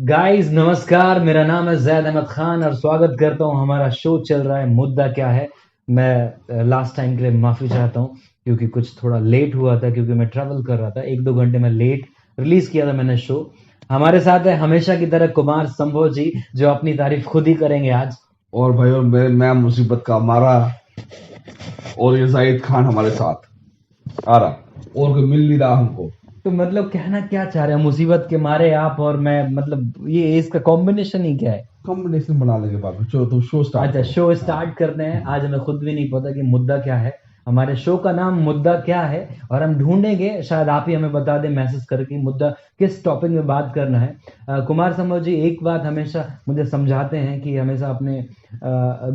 Guys नमस्कार, मेरा नाम है जैद अहमद खान और स्वागत करता हूं। हमारा शो चल रहा है मुद्दा क्या है। मैं लास्ट टाइम के लिए माफ़ी चाहता हूं क्योंकि कुछ थोड़ा लेट हुआ था, क्योंकि मैं ट्रैवल कर रहा था। 1-2 घंटे में लेट रिलीज किया था मैंने शो। हमारे साथ है हमेशा की तरह कुमार संभव जी, जो अपनी तारीफ खुद ही करेंगे आज। और भाई और मैं मुसीबत का मारा और ये जाहिद खान हमारे साथ आ रहा और कोई मिल नहीं रहा हमको। तो मतलब कहना क्या चाह रहे हैं, मुसीबत के मारे आप और मैं, मतलब ये इसका कॉम्बिनेशन ही क्या है? कॉम्बिनेशन बना लेंगे बाद में। चलो तुम शो स्टार्ट अच्छा, करो। शो स्टार्ट करते हैं। आज हमें खुद भी नहीं पता कि मुद्दा क्या है। हमारे शो का नाम मुद्दा क्या है और हम ढूंढेंगे, शायद आप ही हमें बता दें मैसेज करके, मुद्दा किस टॉपिक में बात करना है। कुमार संभव जी एक बात हमेशा मुझे समझाते हैं कि हमेशा अपने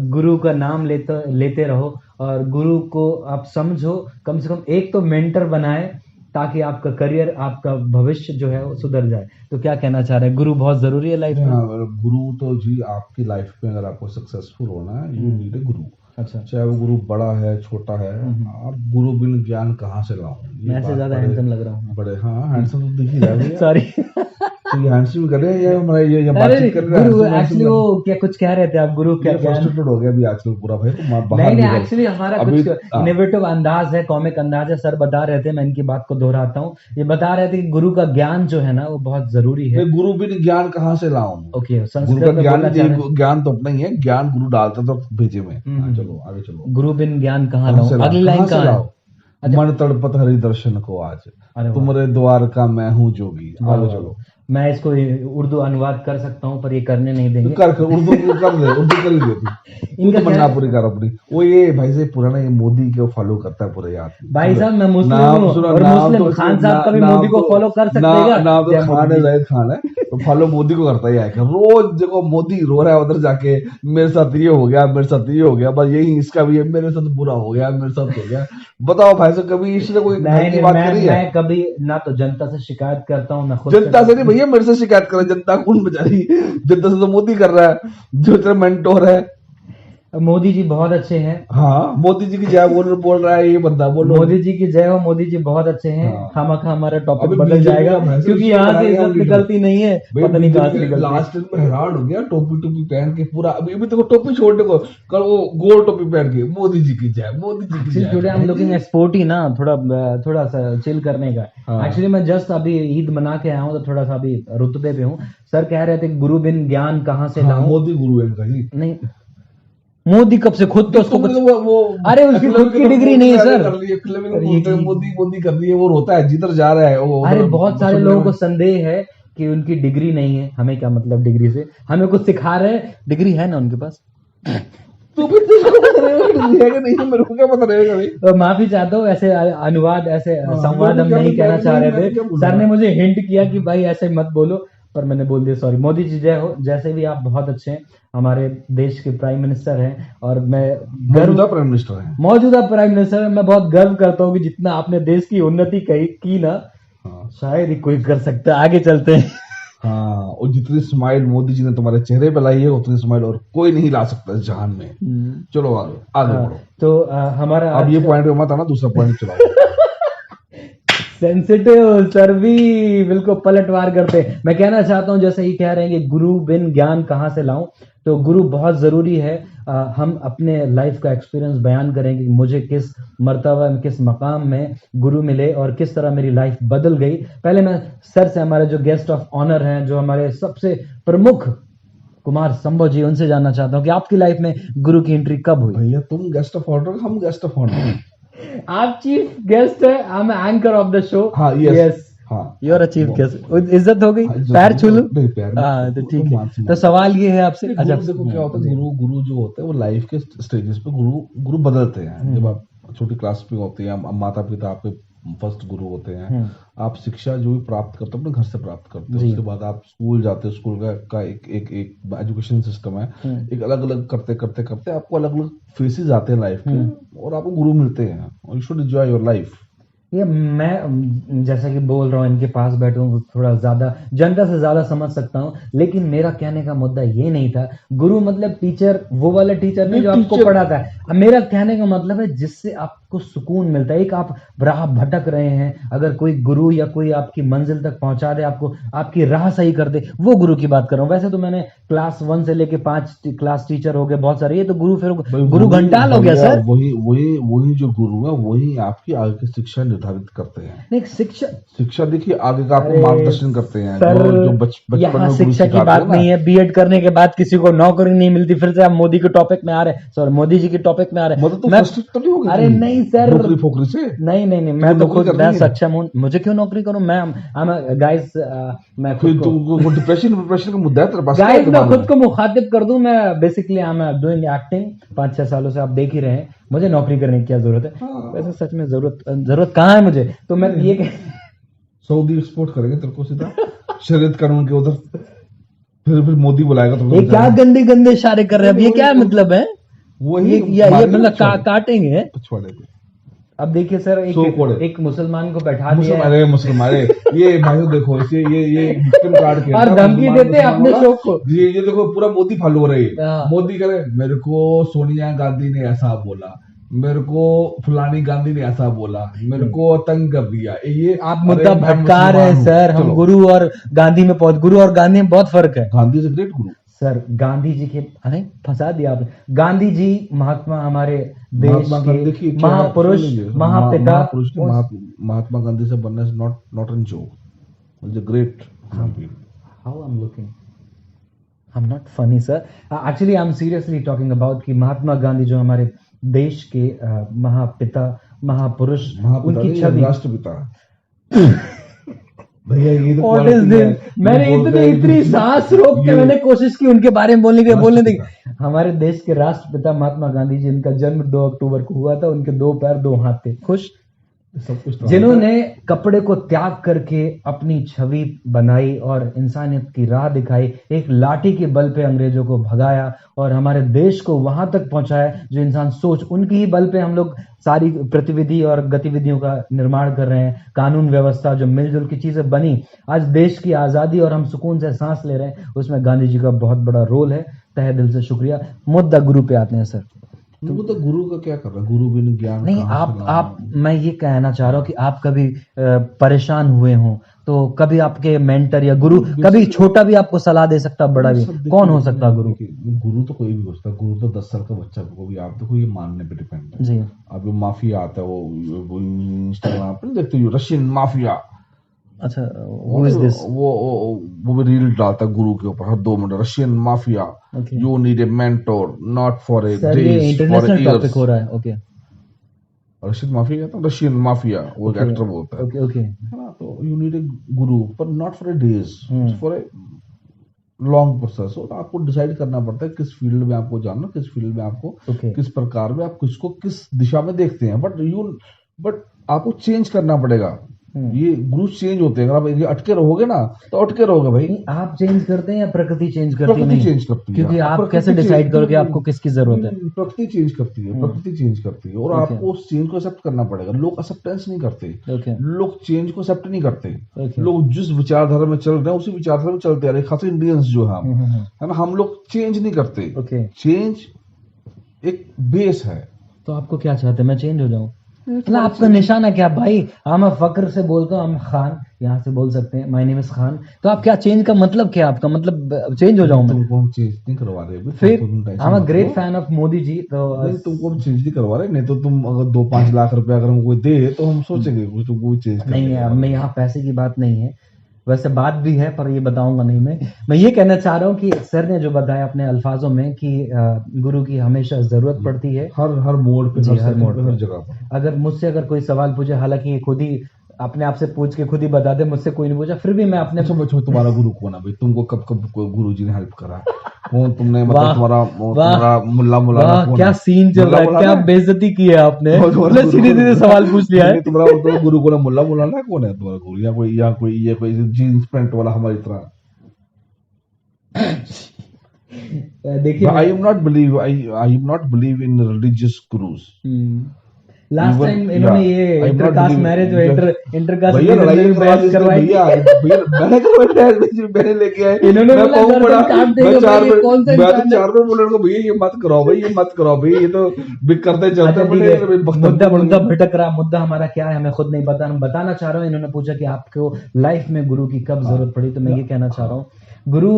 गुरु का नाम लेते लेते रहो और गुरु को आप समझो, कम से कम एक तो मेंटर बनाए ताकि आपका करियर, आपका भविष्य जो है वो सुधर जाए। तो क्या कहना चाह रहे हैं, गुरु बहुत जरूरी है लाइफ में? हाँ, गुरु तो जी आपकी लाइफ में अगर आपको सक्सेसफुल होना है यू नीड ए गुरु। अच्छा, चाहे वो गुरु बड़ा है छोटा है। और गुरु बिन ज्ञान कहाँ से लाऊं, ये मैं से बात ज्यादा बड़े हैंडसम लग रहा हूँ। बड़े। हाँ हैंडसम तो दिख ही रहा है भैया। सॉरी। तो ये हैंडसम कर रहे हैं ये हमारा ये अरे बातचीत कर रहे हैं गुरु, handsome एक्चुअली वो क्या कुछ कह रहे थे आप, गुरु क्या ये ज्ञान? फ्रस्ट्रेटेड हो गया अभी आजकल पूरा भाई। तो बाहर नहीं नहीं, निकल एक्चुअली हमारा अभी। कुछ इनोवेटिव अंदाज है, कॉमिक अंदाज है। सर बता रहे थे, मैं इनकी बात को दोहराता हूँ। ये बता रहे थे कि गुरु का ज्ञान जो है ना वो बहुत जरूरी है। मैं गुरु बिन ज्ञान कहाँ से लाऊं। ओके, गुरु संस्कृत का में ज्ञान बोलना चाह रहे हैं। ज्ञान तो अपना ही है। ज्ञान गुरु डालता तो भेजे में। हाँ, चलो आगे चलो। गुरु बिन ज्ञान कहाँ कहाँ से लाऊं, लाऊं, अगली लाइन कहाँ से कहाँ है? लाओ। अच्छा, मन तड़पत हरि दर्शन को आज, अरे वाह, तुम्हारे द्वार का मैं हूँ जोगी। वाह आगे वाह चलो। वाह। मैं इसको उर्दू अनुवाद कर सकता हूँ पर ये करने नहीं तो देंगे। कर उर्दू को कर ले, उर्दू कर ही दे तू इनका तमन्ना क्या? पूरी कर अपनी। वो ये भाई से पुराना ये मोदी को फॉलो करता है पूरे याद। भाई साहब मैं मुस्लिम नाम हूँ सुनो, और नाम मुस्लिम तो खान साहब कभी नाम मोदी को तो फॉलो कर सकते हैं क्या? नाम तो जय खान मोदी है, जी। जाहिद खान है। तो फॉलो मोदी को करता ही आएगा। रोज देखो मोदी रो रहा है उधर जाके, मेरे साथ ये हो गया, मेरे साथ ये हो गया, बस यही इसका भी है, मेरे साथ बुरा हो गया, मेरे साथ हो गया। बताओ भाई साहब, कभी इसने कोई घर नहीं की नहीं, बात मैं करी है? मैं कभी ना तो जनता से शिकायत करता हूँ, ना खुद जनता से नहीं भैया, मेरे से शिकायत करे। जनता कौन बेचारी, जनता से तो मोदी कर रहा है जो तेरा मेंटोर है। मोदी जी बहुत अच्छे हैं। हाँ मोदी जी की जय बोल रहा है ये बंदा, बोलो। मोदी जी की जय हो, मोदी जी बहुत अच्छे हैं। हाँ खामखा हमारा टॉपिक अभी बदल बीजेपी जाएगा का भैंस क्योंकि इसलिए यहाँ से बनाएंगे हम इज्जत लीडर। निकलती नहीं है, भाई पता नहीं कहाँ से बीजेपी निकलती है। लास्ट टाइम में हैरान हो गया, टोपी टोपी पहन के पूरा। अभी अभी देखो टोपी छोड़ने को, कल वो गोल टोपी पहन के मोदी जी की जय, मोदी जी की एक्चुअली टुडे आई एम जय। लुकिंग स्पोर्टी ना, थोड़ा सा चिल करने का। हाँ एक्चुअली मैं जस्ट अभी ईद मना के आया हूँ तो थोड़ा सा अभी रुतबे पे हूँ। सर कह रहे थे गुरु बिन ज्ञान कहाँ से हाँ, लाऊं। मोदी गुरु है इनका जी। नहीं, मोदी कब से खुद तो नहीं, उसको तुमने कुछ, तो वो अरे उसकी खुद की डिग्री नहीं है सर। कर ली है, फिल्म में अरे बोलते हैं मोदी मोदी कर ली है। वो रोता है जिधर जा रहा है वो अरे उधर बहुत सारे सुनने लोगों को में। संदेह है कि उनकी डिग्री नहीं है। हमें क्या मतलब डिग्री से, हमें कुछ सिखा रहे हैं। डिग्री है ना उनके पास। तो फिर तुझको पता रहेगा डिग्री है कि नहीं है, मेरे को क्या पता रहेगा भाई। तो माफी चाहता हूँ, ऐसे अनुवाद, ऐसे हाँ, संवाद मेरे हम को क्या नहीं पता, कहना चाह मैं रहे क्या थे। बोल सर रहा ने है। मुझे हिंट किया कि भाई ऐसे मत बोलो, पर मैंने बोल दिया सॉरी। मोदी जी जय हो। जैसे भी आप बहुत अच्छे हैं, हमारे देश के प्राइम मिनिस्टर हैं और मैं मौजूदा प्राइम मिनिस्टर है। मौजूदा प्राइम मिनिस्टर है। मैं बहुत गर्व करता हूँ कि जितना आपने देश की उन्नति की ना, हाँ शायद ही कोई कर सकता है। आगे चलते हैं। हाँ, और जितनी स्माइल मोदी जी ने तुम्हारे चेहरे पे लाई है उतनी स्माइल और कोई नहीं ला सकता इस जहान में। चलो आगे आगे बढ़ो। तो हमारा अब ये पॉइंट पे मत आना, दूसरा पॉइंट चलाओ। सेंसिटिव सर भी बिल्कुल पलटवार करते हैं। मैं कहना चाहता हूं, जैसे ही कह रहे हैं कि गुरु बिन ज्ञान कहाँ से लाऊं, तो गुरु बहुत जरूरी है। हम अपने लाइफ का एक्सपीरियंस बयान करेंगे कि मुझे किस मर्तबा में, किस मकाम में गुरु मिले और किस तरह मेरी लाइफ बदल गई। पहले मैं सर से, हमारे जो गेस्ट ऑफ ऑनर हैं, जो हमारे सबसे प्रमुख कुमार संभव जी, उनसे जानना चाहता हूं कि आपकी लाइफ में गुरु की एंट्री कब हुई? भैया तुम गेस्ट ऑफ ऑनर, हम गेस्ट ऑफ ऑनर। आप चीफ गेस्ट है, I am anchor of the show. हाँ यस। हाँ you are a chief guest. इज्जत हो गई, हाँ, इज्जत पैर हो छू गई। लूं? नहीं, पैर नहीं, हाँ तो ठीक मान है। सम्मान। तो सवाल ये है आपसे, नहीं, अच्छा गुरु देखो क्या होता है, गुरु गुरु जो होते हैं वो लाइफ के स्टेजेस पे गुरु गुरु बदलते हैं। जब आप छोटी क्लास में होते हैं, माता पिता आपके फर्स्ट गुरु होते हैं। आप शिक्षा जो भी प्राप्त करते हो अपने घर से प्राप्त करते हो। जी। उसके बाद आप स्कूल जाते हो, स्कूल का एक एक एक एजुकेशन सिस्टम है। एक अलग अलग करते करते करते आपको अलग अलग फेसेस आते हैं लाइफ के, और आपको गुरु मिलते हैं। You should enjoy your life. ये मैं जैसा कि बोल रहा हूँ, इनके पास बैठूं थोड़ा ज्यादा जनता से ज्यादा समझ सकता हूँ, लेकिन मेरा कहने का मुद्दा ये नहीं था। गुरु मतलब टीचर, वो वाला टीचर नहीं जो आपको टीचर- पढ़ाता है। अब मेरा कहने का मतलब है जिससे आप आपको सुकून मिलता है। एक आप राह भटक रहे हैं, अगर कोई गुरु या कोई आपकी मंजिल तक पहुंचा दे, आपको आपकी राह सही कर दे, वो गुरु की बात कर रहा हूँ। वैसे तो मैंने क्लास 1 से लेके 5 क्लास टीचर हो गए बहुत सारे, ये तो गुरु फिर भाई गुरु वही घंटाल हो गया भैया, सर। वही वही वही जो गुरु है वही आपकी आगे की शिक्षा निर्धारित करते हैं। नहीं शिक्षा, शिक्षा देखिए आगे का आपको अरे मार्गदर्शन करते हैं। सर जो बचपन यहाँ में गुरु शिक्षा की सिखाते बात हैं ना। नहीं है। बीएड करने के बाद किसी को नौकरी नहीं मिलती, फिर से आप मोदी के टॉपिक में आ रहे हैं, सॉरी मोदी जी के टॉपिक में आ रहे हैं। मतलब तो मैं फ्रस्ट्रेट तो नहीं होगी अरे कहीं नहीं सर, नौकरी फोकरी से? नहीं नहीं नहीं, मैं तुमको तो नौकरी खुद करनी मैं है सक्षम हूँ, मुझे क्यों नौकरी करूँ मैं? गाइस मैं फिर खुद को तुमको डिप्रेशन का मुद्दा है तेरे पास? क्या है गाइस मैं दिमाग खुद में? को मुखातिब कर दूं, मैं basically I am doing acting 5-6 सालों से, आप देख ही रहे हैं। मुझे नौकरी करने की क्या जरूरत है? हाँ। वैसे सच में जरूरत कहाँ है मुझे? तो मैं ये सऊदी एक्सपोर्ट करेंगे तेरे को सीधा शरीयत कानून के उधर। फिर मोदी बुलाएगा ये तुमको। क्या गंदे गंदे इशारे कर रहे हैं अब? ये क्या मतलब है? वही ये मारेंगे मतलब पिछवाड़े काटेंगे। पिछवाड़े पे। अब देखिए सर, सो कोड़े। एक मुसलमान को बैठा दिया है मुसलमान ये भाइयों देखो इसे ये मुस्लिम कार्ड खेलता और है, धमकी मुसलमान देते हैं अपने वाला। शौक को। ये देखो पूरा मोदी फॉलो हो रही है। हाँ। मोदी कह रहे मेरे को सोनिया गांधी ने ऐसा बोला, मेरे को फुलानी गांधी ने ऐसा बोला, मेरे को तंग कर दिया। ये आप मुद्दा अरे मैं भटका रहे हैं मुसलमान सर। हूं। हम चलो, गुरु और गांधी में गुरु और गांधी में बहुत फर्क है Gandhi is great Guru. Sir. Gandhi ji के, अरे फंसा दिया आपने। गांधी जी महात्मा, हमारे देश महात्मा गांधी के देखिए क्या है, महापुरुष, सुन लीजिए, महापिता। महापुरुष ने महात्मा गांधी से बनना is not an joke, is a great. How I am looking, I am not funny sir, actually I am seriously talking about कि महात्मा गांधी जो हमारे देश के महापिता, महापुरुष, उनकी छवि। राष्ट्रपिता भैया ये तो What is quality है। this? मैंने ये बोलते हैं इतनी सांस रोक के ये- मैंने कोशिश की उनके बारे में बोलने दी। राष्ट्रपिता। हमारे देश के राष्ट्रपिता महात्मा गांधी जी, इनका जन्म 2 अक्टूबर को हुआ था। उनके 2 पैर 2 हाथ थे। खुश? सब कुछ तो जिन्होंने कपड़े को त्याग करके अपनी छवि बनाई और इंसानियत की राह दिखाई, एक लाठी के बल पे अंग्रेजों को भगाया और हमारे देश को वहां तक पहुंचाया जो इंसान सोच, उनकी ही बल पे हम लोग सारी प्रतिविधि और गतिविधियों का निर्माण कर रहे हैं। कानून व्यवस्था जो मिलजुल की चीजें बनी, आज देश की आजादी और हम सुकून से सांस ले रहे हैं, उसमें गांधी जी का बहुत बड़ा रोल है। तहे दिल से शुक्रिया। मुद्दा गुरु पे आते हैं सर। तुमको तो गुरु का क्या कर रहा है? गुरु बिन ज्ञान नहीं, कहाँ से लाऊं? आप मैं ये कहना चाह रहा हूँ कि आप कभी परेशान हुए हों तो कभी आपके मेंटर या गुरु, कभी छोटा भी आपको सलाह दे सकता, बड़ा भी, कौन हो सकता गुरु? गुरु तो कोई भी हो सकता है। गुरु तो 10 साल का बच्चा को भी, आप देखो ये मानने पे डिपेंड है जी। अब वो माफिया आता है, वो इंस्टाग्राम पे देखते हो रशियन माफिया। अच्छा, who is this? वो भी रील डालता है गुरु के ऊपर हर 2 मिनट। Russian mafia, Okay. You need a mentor not for a sir ये days, for international topic years. हो रहा है। ओके रशियन माफिया कहता है, रशियन माफिया वो एक एक्टर बोलता है, ओके ओके। है ना? तो यू नीड ए गुरु पर not for A days, hmm. For a long process. और आपको डिसाइड करना पड़ता है किस फील्ड में आपको जाना, किस फील्ड में आपको Okay. किस प्रकार में आप किसको किस दिशा में देखते हैं। बट आपको चेंज करना पड़ेगा। ये गुरु चेंज होते हैं। अगर आप ये अटके रहोगे ना तो अटके रहोगे भाई। नहीं, आप चेंज करते हैं या प्रकृति चेंज करती है? प्रकृति नहीं, चेंज करती है। क्योंकि आप प्रकृति कैसे change- डिसाइड करोगे आपको किसकी जरूरत है? प्रकृति चेंज करती है, प्रकृति चेंज करती है और Okay. आपको उस चेंज को एक्सेप्ट करना पड़ेगा। लोग एक्सेप्टेंस नहीं करते, ओके लोग चेंज को एक्सेप्ट नहीं करते। Okay. लोग जिस विचारधारा में चल रहे हैं उसी विचारधारा में चलते आ रहे हैं। खासकर इंडियंस जो है है ना, हम लोग चेंज नहीं करते। ओके। चेंज एक बेस है। तो आपको क्या चाहते हैं, मैं चेंज हो जाऊं? मतलब आपका निशाना क्या भाई? मैं फक्र से बोलता हूँ, हम खान यहाँ से बोल सकते हैं, माय नेम इज खान। तो आप क्या चेंज का मतलब क्या? आपका मतलब चेंज हो जाऊं मैं? तुमको हम चेंज नहीं करवा रहे अभी। फिर तुम tension आई एम अ मत ग्रेट लो। Fan of Modi ji. तो नहीं, तुमको हम चेंज नहीं करवा रहे। नहीं तो तुम अगर 2-5 लाख रुपए अगर हमको दे तो हम सोचेंगे कुछ तुमको भी चेंज नहीं है, अब मैं यहाँ पैसे की बात नहीं है, वैसे बात भी है पर ये बताऊंगा नहीं। मैं ये कहना चाह रहा हूँ कि सर ने जो बताया अपने अल्फाजों में कि गुरु की हमेशा जरूरत पड़ती है हर मोड़ पे, जी, हर हर second मोड़ पे, पे। हर जगह पर। अगर मुझसे अगर कोई सवाल पूछे, हालांकि ये खुद ही अपने आप से पूछ के खुद ही बता दे, मुझसे कोई नहीं पूछा, फिर भी मैं अपने अच्छा बच्चों, तुम्हारा गुरु कौन है भाई? तुमको कब कब गुरु जी ने हेल्प करा? कौन तुमने वाह, मतलब तुम्हारा वाह, मुल्ला मुलाना वाह, कौन क्या है? सीन चल मुल्ला रहा है, मुलाना क्या है? बेइज्जती की है आपने। तुम्हारा मतलब सीधे गुरु- सीधे सवाल पूछ लिया है। नहीं, तुम्हारा गुरु कौन है? मुल्ला मुलाना कौन है तुम्हारा गुरु? या कोई जीन्स पैंट वाला हमारी तरह? देखिए I am not believe in religious gurus. Last time इन्होंने ये इंटरकास्ट मैरिज इंटरकास्ट भैया लड़ाई करवाई, भैया मैंने करवाई, मैंने लेके आए, इन्होंने मैं बोला कहूँ बड़ा, काट देगा मैं चार भाई, ये कौन सा मैं तो इंसान है? 4 बार बोला उनको, भैया ये मत कराओ भाई, ये मत कराओ भाई, ये तो बिक करते चलते अच्छा ठीक हैं, है, मुद्दा भटक रहा, मुद्दा हमारा क्या है हमें खुद नहीं पता, हम बताना चाह रहे हैं। इन्होंने पूछा कि आपको लाइफ में गुरु की कब जरूरत पड़ी, तो मैं ये कहना चाह रहा हूँ गुरु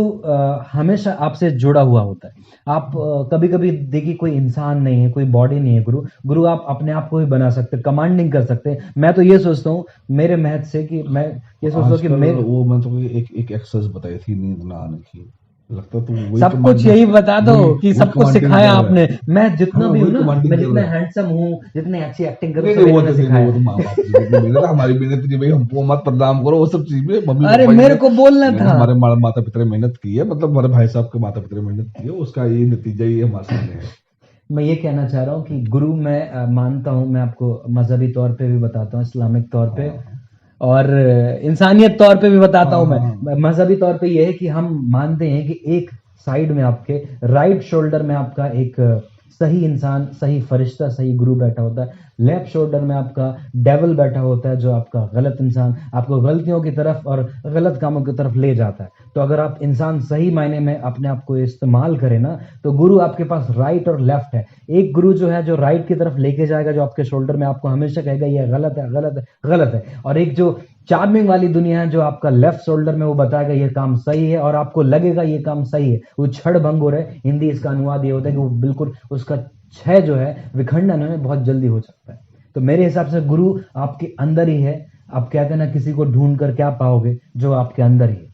हमेशा आपसे जुड़ा हुआ होता है। आप कभी कभी देखिए कोई इंसान नहीं है, कोई बॉडी नहीं है, गुरु आप अपने आप को भी बना सकते, कमांडिंग कर सकते हैं। मैं तो ये सोचता हूँ मेरे महत्व से कि मैं ये सोचता हूँ कि वो मैं तो एक एक्सरसाइज बताई थी नींद ना आने की, लगता तो वही सब कुछ यही बता दो कि सब कुछ सिखाया आपने। मैं जितना भी हूँ ना, मैं जितना हैंडसम हूँ, जितनी अच्छी एक्टिंग करूँ, वो तो माँ बाप की मेहनत, हमारी मेहनत नहीं भाई, हमको मत बदनाम करो वो सब चीज में। मम्मी अरे मेरे को बोलना था, हमारे माता पिता ने मेहनत की है, मतलब हमारे भाई साहब के माता पिता ने मेहनत की है, उसका ये नतीजा ये हमारे सामने है। मैं ये कहना चाह रहा हूँ कि गुरु मैं मानता हूँ, मैं आपको मजहबी तौर पे भी बताता हूँ, इस्लामिक तौर पे और इंसानियत तौर पे भी बताता हूँ। मैं मजहबी तौर पे ये है कि हम मानते हैं कि एक साइड में आपके राइट शोल्डर में आपका एक सही इंसान, सही फरिश्ता, सही गुरु बैठा होता है। लेफ्ट शोल्डर में आपका डेविल बैठा होता है, जो आपका गलत इंसान, आपको गलतियों की तरफ और गलत कामों की तरफ ले जाता है। तो अगर आप इंसान सही मायने में अपने आप को इस्तेमाल करें ना, तो गुरु आपके पास राइट और लेफ्ट है। एक गुरु जो है जो राइट की तरफ लेके जाएगा, जो आपके शोल्डर में आपको हमेशा कहेगा ये गलत है, गलत है, गलत है। और एक जो चार्मिंग वाली दुनिया है, जो आपका लेफ्ट शोल्डर में वो बताएगा ये काम सही है, और आपको लगेगा ये काम सही है। वो क्षण भंगुर है, हिंदी इसका अनुवाद ये होता है कि वो बिल्कुल उसका क्षय जो है, विखंडन है, बहुत जल्दी हो सकता है। तो मेरे हिसाब से गुरु आपके अंदर ही है। आप कहते हैं ना किसी को ढूंढ कर क्या पाओगे, जो आपके अंदर ही है।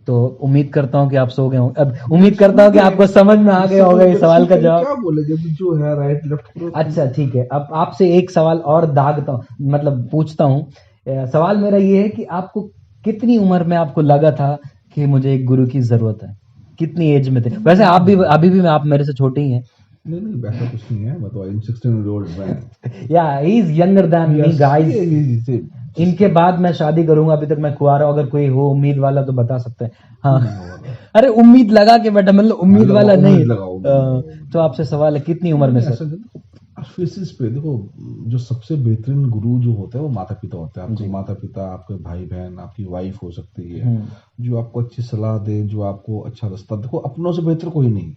तो उम्मीद करता हूँ कि आप सो गए होंगे। अब उम्मीद करता हूँ कि आपको समझ में आ गया होगा इस सवाल का जवाब। क्या बोले जो है राइट लेफ्ट। अच्छा ठीक है, अब आपसे एक सवाल और दागता हूँ, मतलब पूछता हूँ। सवाल मेरा ये है कि आपको कितनी उम्र में आपको लगा था कि मुझे एक गुरु की जरूरत है? कितनी एज में थे? वैसे आप भी अभी भी आप मेरे से छोटे ही हैं। नहीं वैसा कुछ नहीं है, मैं तो 16-year-old man। या he is younger than me guys. इनके बाद मैं शादी करूंगा, अभी तक मैं कुंवारा हूं। अगर कोई हो उम्मीद वाला तो बता सकते हैं। हाँ अरे उम्मीद लगा के बेटा, मतलब उम्मीद वाला नहीं। तो आपसे सवाल है कितनी उम्र में सर? फेसिस पे देखो, जो सबसे बेहतरीन गुरु जो होता है वो माता पिता होता है। आपके माता पिता, आपके भाई बहन, आपकी वाइफ हो सकती है, जो आपको अच्छी सलाह दे, जो आपको अच्छा रास्ता। देखो अपनों से बेहतर कोई नहीं,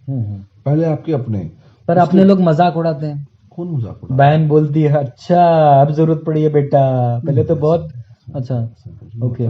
पहले आपके अपने। पर अपने लोग मजाक उड़ाते हैं। कौन मजाक उड़ाता? बहन बोलती है अच्छा अब जरूरत पड़ी है बेटा, पहले तो बहुत अच्छा। ओके,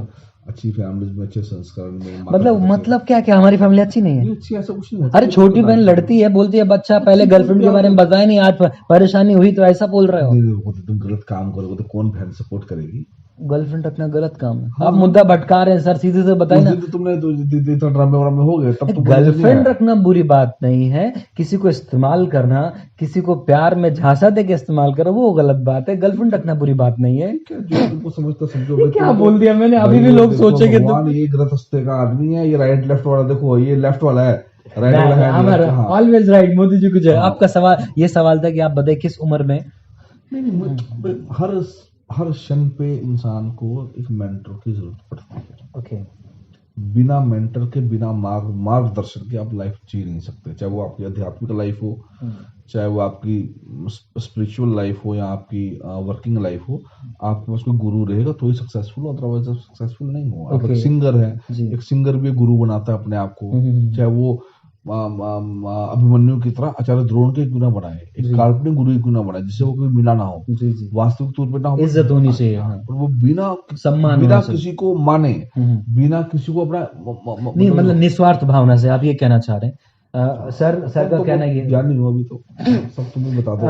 अच्छी फैमिली में अच्छे संस्कार में, मतलब क्या हमारी फैमिली अच्छी नहीं है? अच्छी ऐसा कुछ नहीं। अरे छोटी बहन लड़ती है, बोलती है बच्चा पहले गर्लफ्रेंड के बारे में बताया नहीं, आज परेशानी हुई, तो ऐसा बोल रहे हो? तुम गलत काम करोगे तो कौन बहन सपोर्ट करेगी? गर्लफ्रेंड रखना गलत काम है। आप मुद्दा भटका रहे हैं सर, सीधे से बताइए ना। तुमने ड्रामे हो गए तब तो गर्लफ्रेंड रखना बुरी बात नहीं है, किसी को इस्तेमाल करना, किसी को प्यार में झांसा दे के इस्तेमाल करना वो गलत बात है। गर्लफ्रेंड रखना बुरी बात नहीं है। जो तुमको समझता समझो। क्या बोल दिया मैंने? अभी भी लोग सोचेंगे ये गलत हस्ते का आदमी है, ये राइट लेफ्ट वाला, देखो ये लेफ्ट वाला है, ऑलवेज राइट। मोदी जी को जय। आपका सवाल ये सवाल था कि आप बताइए किस उम्र में? हर क्षण पे इंसान को एक मेंटर की जरूरत पड़ती है। ओके। बिना मेंटर के, बिना मार्गदर्शन के आप लाइफ जी नहीं सकते। चाहे वो आपकी आध्यात्मिक लाइफ हो, चाहे वो आपकी स्पिरिचुअल लाइफ हो, या आपकी वर्किंग लाइफ हो, आपके पास कोई गुरु रहेगा तो ही सक्सेसफुल हो, अदरवाइज आप सक्सेसफुल नहीं हो। आप एक सिंगर है, एक सिंगर भी गुरु बनाता है अपने आप को। चाहे वो अभिमन्यु की तरह आचार्य द्रोण के क्यों ना बनाए, एक काल्पनिक गुरु क्यों ना बनाए, जिससे वो कोई मिला ना हो, वास्तविक तौर पे ना हो, इज्जत होनी चाहिए। और वो बिना सम्मान, बिना किसी को माने, बिना किसी को अपना नहीं, मतलब निस्वार्थ भावना से आप ये कहना चाह रहे हैं। सर का कहना ये ज्ञान नहीं हुआ अभी तो सब तुम्हें बता दो।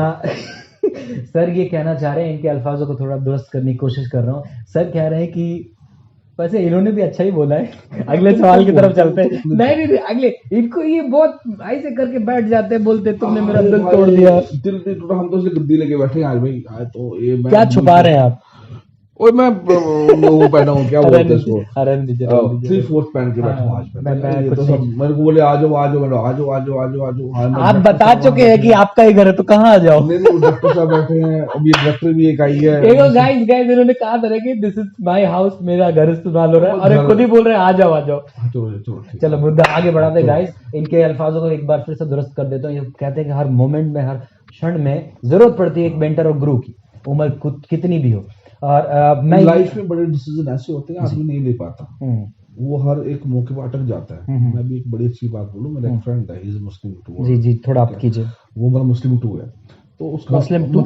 सर ये कहना चाह रहे हैं, इनके अल्फाजों को थोड़ा दुरुस्त करने की कोशिश कर रहा हूँ। सर कह रहे हैं कि वैसे इन्होंने भी अच्छा ही बोला है। अगले सवाल की तरफ चलते हैं। नहीं अगले, इनको ये बहुत ऐसे करके बैठ जाते हैं, बोलते तुमने मेरा दिल तोड़ दिया। दिल टूटा, हम तो गद्दी लेके बैठे हैं आज भाई। आज तो ये क्या छुपा रहे हैं आप? ओए मैं वो पहना हूँ, क्या बोलते हैं इसको, रहने दीजिए, रहने दीजिए। 3/4 पहन के बैठा हूँ आज मैं ये कुछ तो सब मेरे को बोले आ जाओ आ जाओ, मैंने आ जाओ आ जाओ आ जाओ आ जाओ। हाँ, मैं आप डायरेक्टर बता साहब चुके हैं कि आपका ही घर है तो कहाँ आ जाओ। नहीं नहीं, डायरेक्टर साहब बैठे हैं, अब ये डायरेक्टर भी एक आई है। देखो गाइस गाइस, इन्होंने कहा था ना कि दिस इज माय हाउस, मेरा घर इस्तेमाल हो रहा है, और ये खुद ही बोल रहे हैं आ जाओ आ जाओ। चलो चलो ठीक चलो मुद्दा आगे बढ़ाते गाइस, इनके अल्फाजों को एक बार फिर से दुरुस्त कर देता हूँ। ये कहते हैं कि हर मोमेंट में, हर क्षण में जरूरत पड़ती है एक मेंटर और गुरु की, उम्र कितनी भी हो। और मैं लाइफ में बड़े डिसीजन ऐसे होते हैं आदमी नहीं ले पाता, वो हर एक मौके पर अटक जाता है। मैं भी एक बड़ी अच्छी बात बोलूं, मेरा एक फ्रेंड है, ही इज मुस्लिम टू। जी जी, थोड़ा आप कीजिए। वो मेरा मुस्लिम टू है, तो उसका मुस्लिम टू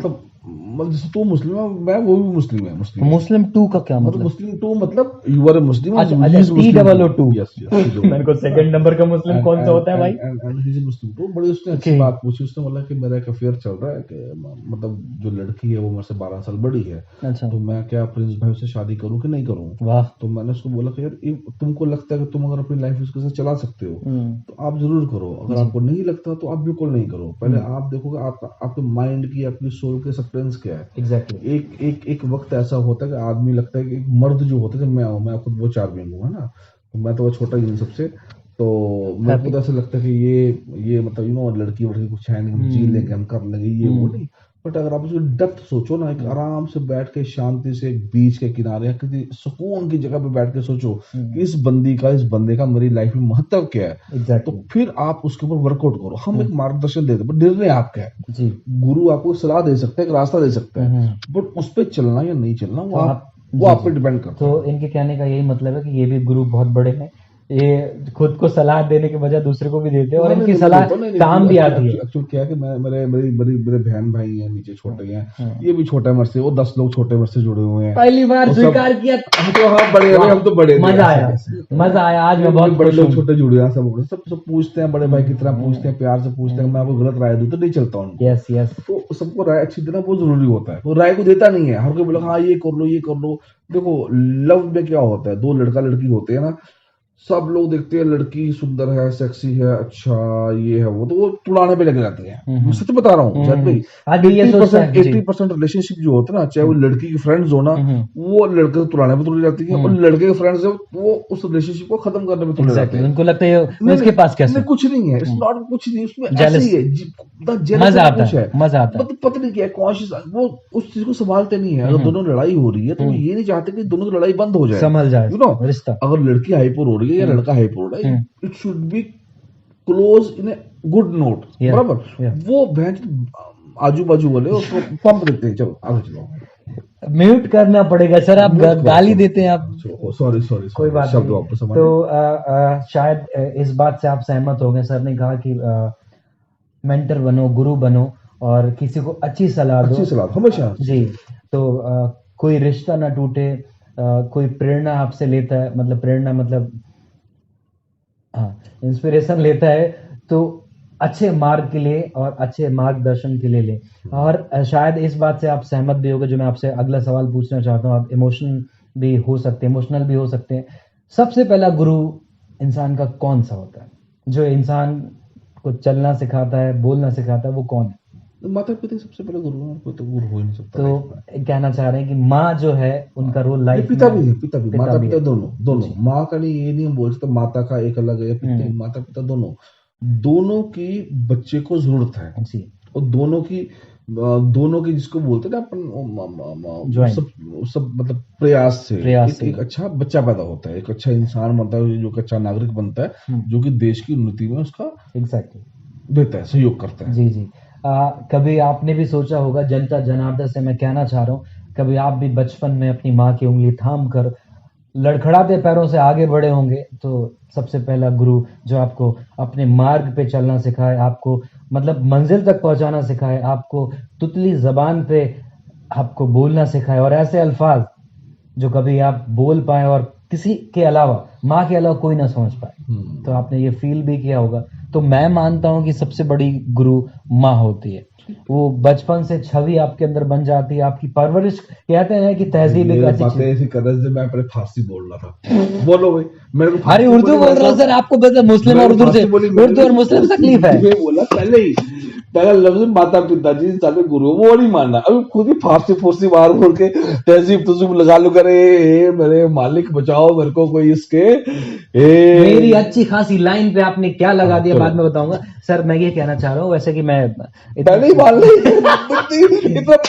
मतलब जैसे तू मुस्लिम है, मैं वो भी मुस्लिम है। मुस्लिम टू का क्या मतलब? मुस्लिम टू मतलब यू आर ए मुस्लिम। अच्छा, T-O-O-2। मेरे को सेकंड नंबर का मुस्लिम कौन सा होता है भाई? And he is Muslim too. बड़ी उसने अच्छी बात पूछी, उसने बोला कि मेरा एक अफेयर चल रहा है, कि मतलब जो लड़की है वो मेरे से 12 साल बड़ी है, अच्छा, तो मैं क्या प्रिंस भाई से शादी करूं कि नहीं करूं। वाह। तो मैंने उसको बोला कि यार तुमको लगता है कि तुम अगर अपनी लाइफ उसके साथ चला सकते हो तो आप जरूर करो, अगर आपको नहीं लगता तो आप बिल्कुल नहीं करो। पहले आप देखोगे आपके माइंड की, आपकी सोल के सप्रेंस क्या है। एग्जैक्टली। एक वक्त ऐसा होता है कि आदमी लगता है कि एक मर्द जो होता है, जब मैं खुद वो 4 महीने हूँ ना, तो मैं तो वो छोटा ही हूँ सबसे, तो मेरे को तो ऐसा लगता है कि ये मतलब लड़की वड़की कुछ है नहीं, हम जी लेंगे, हम कर लेंगे, ये वो नहीं। बट अगर आप उसकी डेप्थ सोचो ना, एक आराम से बैठ के शांति से एक बीच के किनारे या किसी सुकून की जगह पे बैठ के सोचो कि इस बंदे का मेरी लाइफ में महत्व क्या है, तो फिर आप उसके ऊपर वर्कआउट करो। हम एक मार्गदर्शन देते हैं, निर्णय आपका है जी। गुरु आपको सलाह दे सकता है, एक रास्ता दे सकता है, बट उस पर चलना या नहीं चलना वो आप पे डिपेंड करता है। तो इनके कहने का यही मतलब है कि ये भी गुरु बहुत बड़े हैं, ये खुद को सलाह देने के बजाय दूसरे को भी देते हैं, और इनकी सलाह काम भी आती है। एक्चुअली क्या है कि मेरे बहन भाई हैं नीचे छोटे हैं, ये भी छोटा है मेरे से, वो 10 लोग छोटे मेरे से जुड़े हुए हैं। पहली बार स्वीकार किया। हम तो हाँ बड़े, हम तो बड़े, मजा आया आज मैं बहुत बड़े लोग छोटे जुड़े हैं, सब पूछते हैं, बड़े भाई की तरह पूछते हैं, प्यार से पूछते हैं। मैं आपको गलत राय दूं तो नहीं चलता उनको। Yes yes. तो सबको राय अच्छी देना बहुत जरूरी होता है, वो राय को देता नहीं है, हर कोई बोला हाँ ये कर लो। देखो लव में क्या होता है, 2 लड़का लड़की होते हैं ना, सब लोग देखते हैं लड़की सुंदर है, सेक्सी है, अच्छा ये है वो, तो वो तुड़ाने पे लगे जाते हैं। मैं सच बता रहा हूँ, 80% रिलेशनशिप जो होता है ना, चाहे वो लड़की की फ्रेंड्स हो ना, वो लड़के से तुड़ाने पे तुड़ी जाती है, और लड़के के फ्रेंड्स वो उस रिलेशनशिप को खत्म करने पे तुड़े जाते हैं। उनको लगता है उसके पास कैसे, कुछ नहीं है, इट्स नॉट, कुछ नहीं उसमें, ऐसे ही है, मजा आता है, मतलब पता नहीं क्या कॉन्शियस, वो उस चीज को संभालते नहीं है। अगर दोनों लड़ाई हो रही है तो वो ये नहीं चाहते कि दोनों की लड़ाई बंद हो जाए, संभल जाए, यू नो। अगर लड़की हाइपर हो रही है या लड़का हाइपर हो रहा है, it should be close in a good note, बराबर। वो भैंस आजू बाजू वाले उसको पंप देते हैं। चलो आगे चलो, म्यूट करना पड़ेगा सर, आप गाली देते हैं आप। सॉरी कोई बात शब्द नहीं। वापस। तो शायद इस बात से आप सहमत हो गए, सर ने कहा कि मेंटर बनो, गुरु बनो, और किसी को अच्छी सलाह दो, अच्छी सलाह हमेशा जी। तो कोई रिश्ता ना टूटे, कोई प्रेरणा आपसे लेता है, मतलब प्रेरणा मतलब हाँ इंस्पिरेशन लेता है, तो अच्छे मार्ग के लिए और अच्छे मार्गदर्शन के लिए ले। और शायद इस बात से आप सहमत भी होंगे जो मैं आपसे अगला सवाल पूछना चाहता हूँ। आप इमोशनल भी हो सकते हैं। सबसे पहला गुरु इंसान का कौन सा होता है, जो इंसान को चलना सिखाता है, बोलना सिखाता है, वो कौन है? माता पिता सबसे पहले गुरु है, कोई तो गुरु हो ही नहीं सकता। तो कहना चाह रहे हैं कि माँ जो है उनका रोल लाइफ, पिता भी माता पिता दोनों। माँ का नहीं, ये नहीं हम बोल सकते माता का एक अलग है, माता पिता दोनों की बच्चे को जरूरत है जी। और दोनों की जिसको बोलते हैं ना अपन, सब मतलब प्रयास से एक अच्छा बच्चा पैदा होता है, एक अच्छा इंसान बनता है, जो अच्छा नागरिक बनता है, जो कि देश की उन्नति में उसका देता है, सहयोग करता है। जी जी। कभी आपने भी सोचा होगा, जनता जनार्दन से मैं कहना चाह रहा हूँ, कभी आप भी बचपन में अपनी माँ की उंगली थाम कर लड़खड़ाते पैरों से आगे बढ़े होंगे, तो सबसे पहला गुरु जो आपको अपने मार्ग पे चलना सिखाए, आपको मतलब मंजिल तक पहुंचाना सिखाए, आपको तुतली जबान पे आपको बोलना सिखाए, और ऐसे अल्फाज जो कभी आप बोल पाए और किसी के अलावा, माँ के अलावा कोई ना समझ पाए, तो आपने ये फील भी किया होगा। तो मैं मानता हूँ कि सबसे बड़ी गुरु माँ होती है। वो बचपन से छवि आपके अंदर बन जाती है, आपकी परवरिश, कहते हैं कि तहजीब एक ऐसी चीज। ऐसी करने से मैं अपने फारसी बोल रहा था। बोलो भाई, मेरे को अरे उर्दू बोल रहा हूँ सर, आपको पता मुस्लिम और उर्दू से, उर्दू और मुस्लिम तकलीफ है। बोला पहले ही पहला लफ्ज माता पिता जी सारे गुरु, वो नहीं मानना। अभी खुद ही फारसी फुर्सी बाहर बोल के तहजीब तहजीब लगा लो, करे मेरे मालिक बचाओ मेरे को कोई इसके। मेरी अच्छी खासी लाइन पे आपने क्या लगा दिया बाद में बताऊंगा। सर मैं ये कहना चाह रहा हूँ वैसे कि मैं पहले ही मान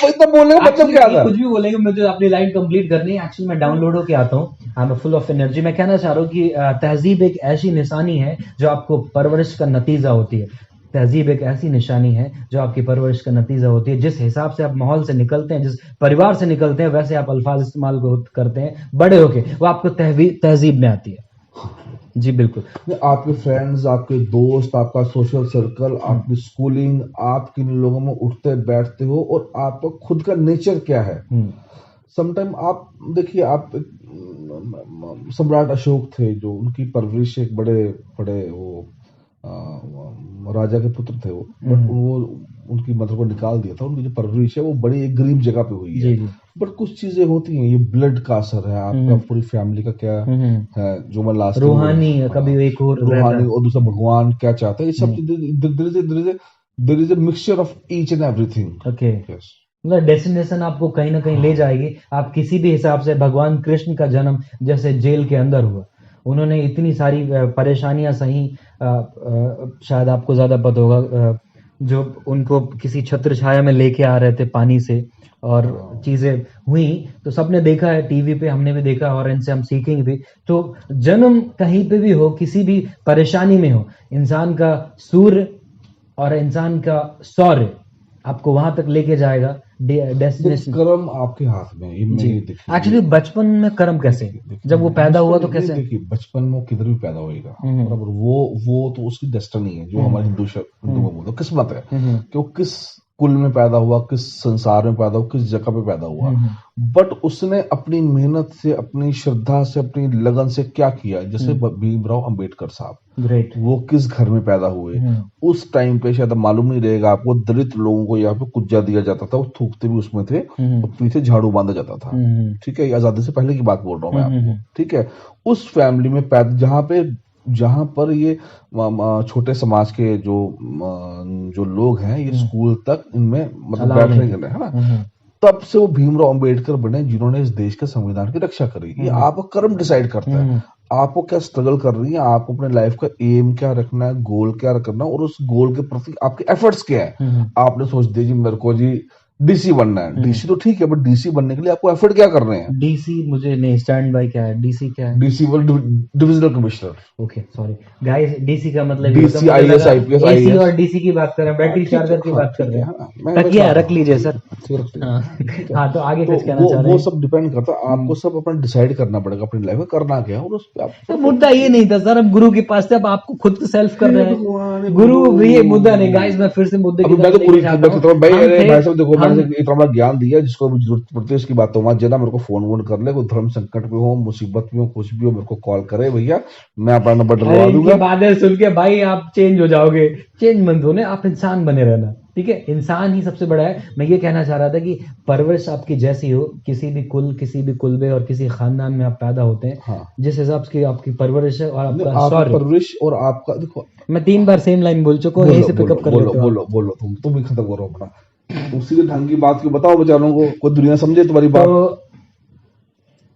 इतना बोलने का मतलब क्या था? कुछ भी बोलेंगे, मुझे अपनी लाइन कंप्लीट करनी है। एक्चुअली मैं डाउनलोड होके आता हूँ, I am full of energy. मैं कहना चाह रहा हूँ कि तहजीब एक ऐसी निशानी है जो आपको परवरिश का नतीजा होती है। तहजीब एक ऐसी निशानी है जो आपकी परवरिश का नतीजा होती है। जिस हिसाब से आप माहौल से निकलते हैं, जिस परिवार से निकलते हैं, वैसे आप अल्फाज इस्तेमाल करते हैं बड़े होके, वो आपको तहजीब में आती है। जी बिल्कुल। आपके फ्रेंड्स, आपके दोस्त, आपका सोशल सर्कल, आपकी स्कूलिंग, आप किन लोगों में उठते बैठते हो और आपका खुद का नेचर क्या है। समटाइम आप देखिए, आप सम्राट अशोक थे जो उनकी परवरिश एक बड़े बड़े वो राजा के पुत्र थे वो, बट वो उनकी मदर को निकाल दिया था। उनकी जो परवरिश है वो बड़ी एक गरीब जगह पे हुई है। बट कुछ चीजें होती हैं, ये ब्लड का असर है, आपका पूरी फैमिली का क्या है, जो मैं लास्ट रूहानी कभी एक और रूहानी और दूसरा भगवान क्या चाहता है, ये सब there is a mixture of each and everything. Okay, मतलब डेस्टिनेशन आपको कहीं ना कहीं ले जाएगी। आप किसी भी हिसाब से, भगवान कृष्ण का जन्म जैसे जेल के अंदर हुआ, उन्होंने इतनी सारी परेशानियां सही, शायद आपको ज्यादा पता होगा, जो उनको किसी छत्र छाया में लेके आ रहे थे पानी से, और चीजें हुई तो सबने देखा है टीवी पे, हमने भी देखा और इनसे हम सीखेंगे भी। तो जन्म कहीं पे भी हो, किसी भी परेशानी में हो, इंसान का सूर्य और इंसान का सौर्य आपको वहां तक लेके जाएगा। डेस्टिनेशन कर्म आपके हाथ में। एक्चुअली बचपन में कर्म कैसे, जब वो पैदा हुआ तो कैसे? देखिए, बचपन में किधर भी पैदा होएगा, बराबर, वो तो उसकी डेस्टिनी है, जो हमारे हिंदू में बोलते हैं किस्मत है कि वो किस कुल में पैदा हुआ, किस संसार में पैदा हुआ, किस जगह पे पैदा हुआ। बट उसने अपनी मेहनत से, अपनी श्रद्धा से, अपनी लगन से क्या किया। जैसे भीमराव अंबेडकर साहब, ग्रेट, वो किस घर में पैदा हुए। उस टाइम पे शायद मालूम नहीं रहेगा आपको, दलित लोगों को यहाँ पे कुज्जा दिया जाता था, वो थूकते भी उसमें थे, और पीछे झाड़ू बांधा जाता था। ठीक है, आजादी से पहले की बात बोल रहा हूँ मैं आपको। ठीक है, उस फैमिली में पैदा, जहां पर ये छोटे समाज के जो लोग हैं, ये स्कूल तक इनमें मतलब बैठ रहे हैं, है ना। तब से वो भीमराव अंबेडकर बने, जिन्होंने इस देश के संविधान की रक्षा करी। ये आपका कर्म डिसाइड करता है, आपको क्या स्ट्रगल कर रही है, आपको अपने लाइफ का एम क्या रखना है, गोल क्या रखना है, और उस गोल के प्रति आपके एफर्ट्स क्या है। आपने सोच दिया जी मेरे को जी डीसी बनना है, डीसी तो ठीक है, बट डीसी बनने के लिए आपको एफर्ट क्या कर रहे हैं। डीसी मुझे नहीं, स्टैंड बाय क्या है, डीसी क्या है? DC divisional commissioner. Okay sorry guys, DC का मतलब डीसी आईएएस आईपीएस आईएएस और डीसी की बात कर रहे हैं, बैटरी चार्जर की बात कर रहे हैं। तकिया रख लीजिए सर। हाँ तो आगे कुछ कहना चाह रहे हैं? वो सब डिपेंड करता है, आपको सब अपना डिसाइड करना पड़ेगा अपनी लाइफ में करना क्या, और उस पे आप। मुद्दा ये नहीं था सर, अब गुरु के पास से अब आपको खुद सेल्फ कर रहे हैं। गुरु भी ये मुद्दा नहीं गाइस, मैं फिर से मुद्दे की मैं तो पूरी भाई साहब देखो, मैंने इतना बड़ा ज्ञान दिया, जिसको जरूरत पड़ती है उसकी बात तो मत जना, मेरे को फोन वोन कर ले, कोई धर्म संकट में हो, मुसीबत में हो, कुछ भी हो, मेरे को कॉल करे भैया, मैं अपना नंबर डलवा दूंगा। बादल सुन के भाई आप चेंज हो जाओगे, चेंज मत होने, आप इंसान बने रहना। ठीक है, इंसान ही सबसे बड़ा है। मैं ये कहना चाह रहा था कि परवरिश आपकी जैसी हो, किसी भी कुलबे और किसी खानदान में आप पैदा होते हैं, हाँ। जिस हिसाब से आपकी परवरिश है और आपका परवरिश और आपका, देखो मैं 3 बार सेम लाइन बोल चुका हूँ, यहीं से पिकअप कर लेते हो। बोलो तुम ही खत्म करो अपना, उसी के ढंग की बात क्यों बताओ बेचारों को, कोई दुनिया समझे तुम्हारी बात। तो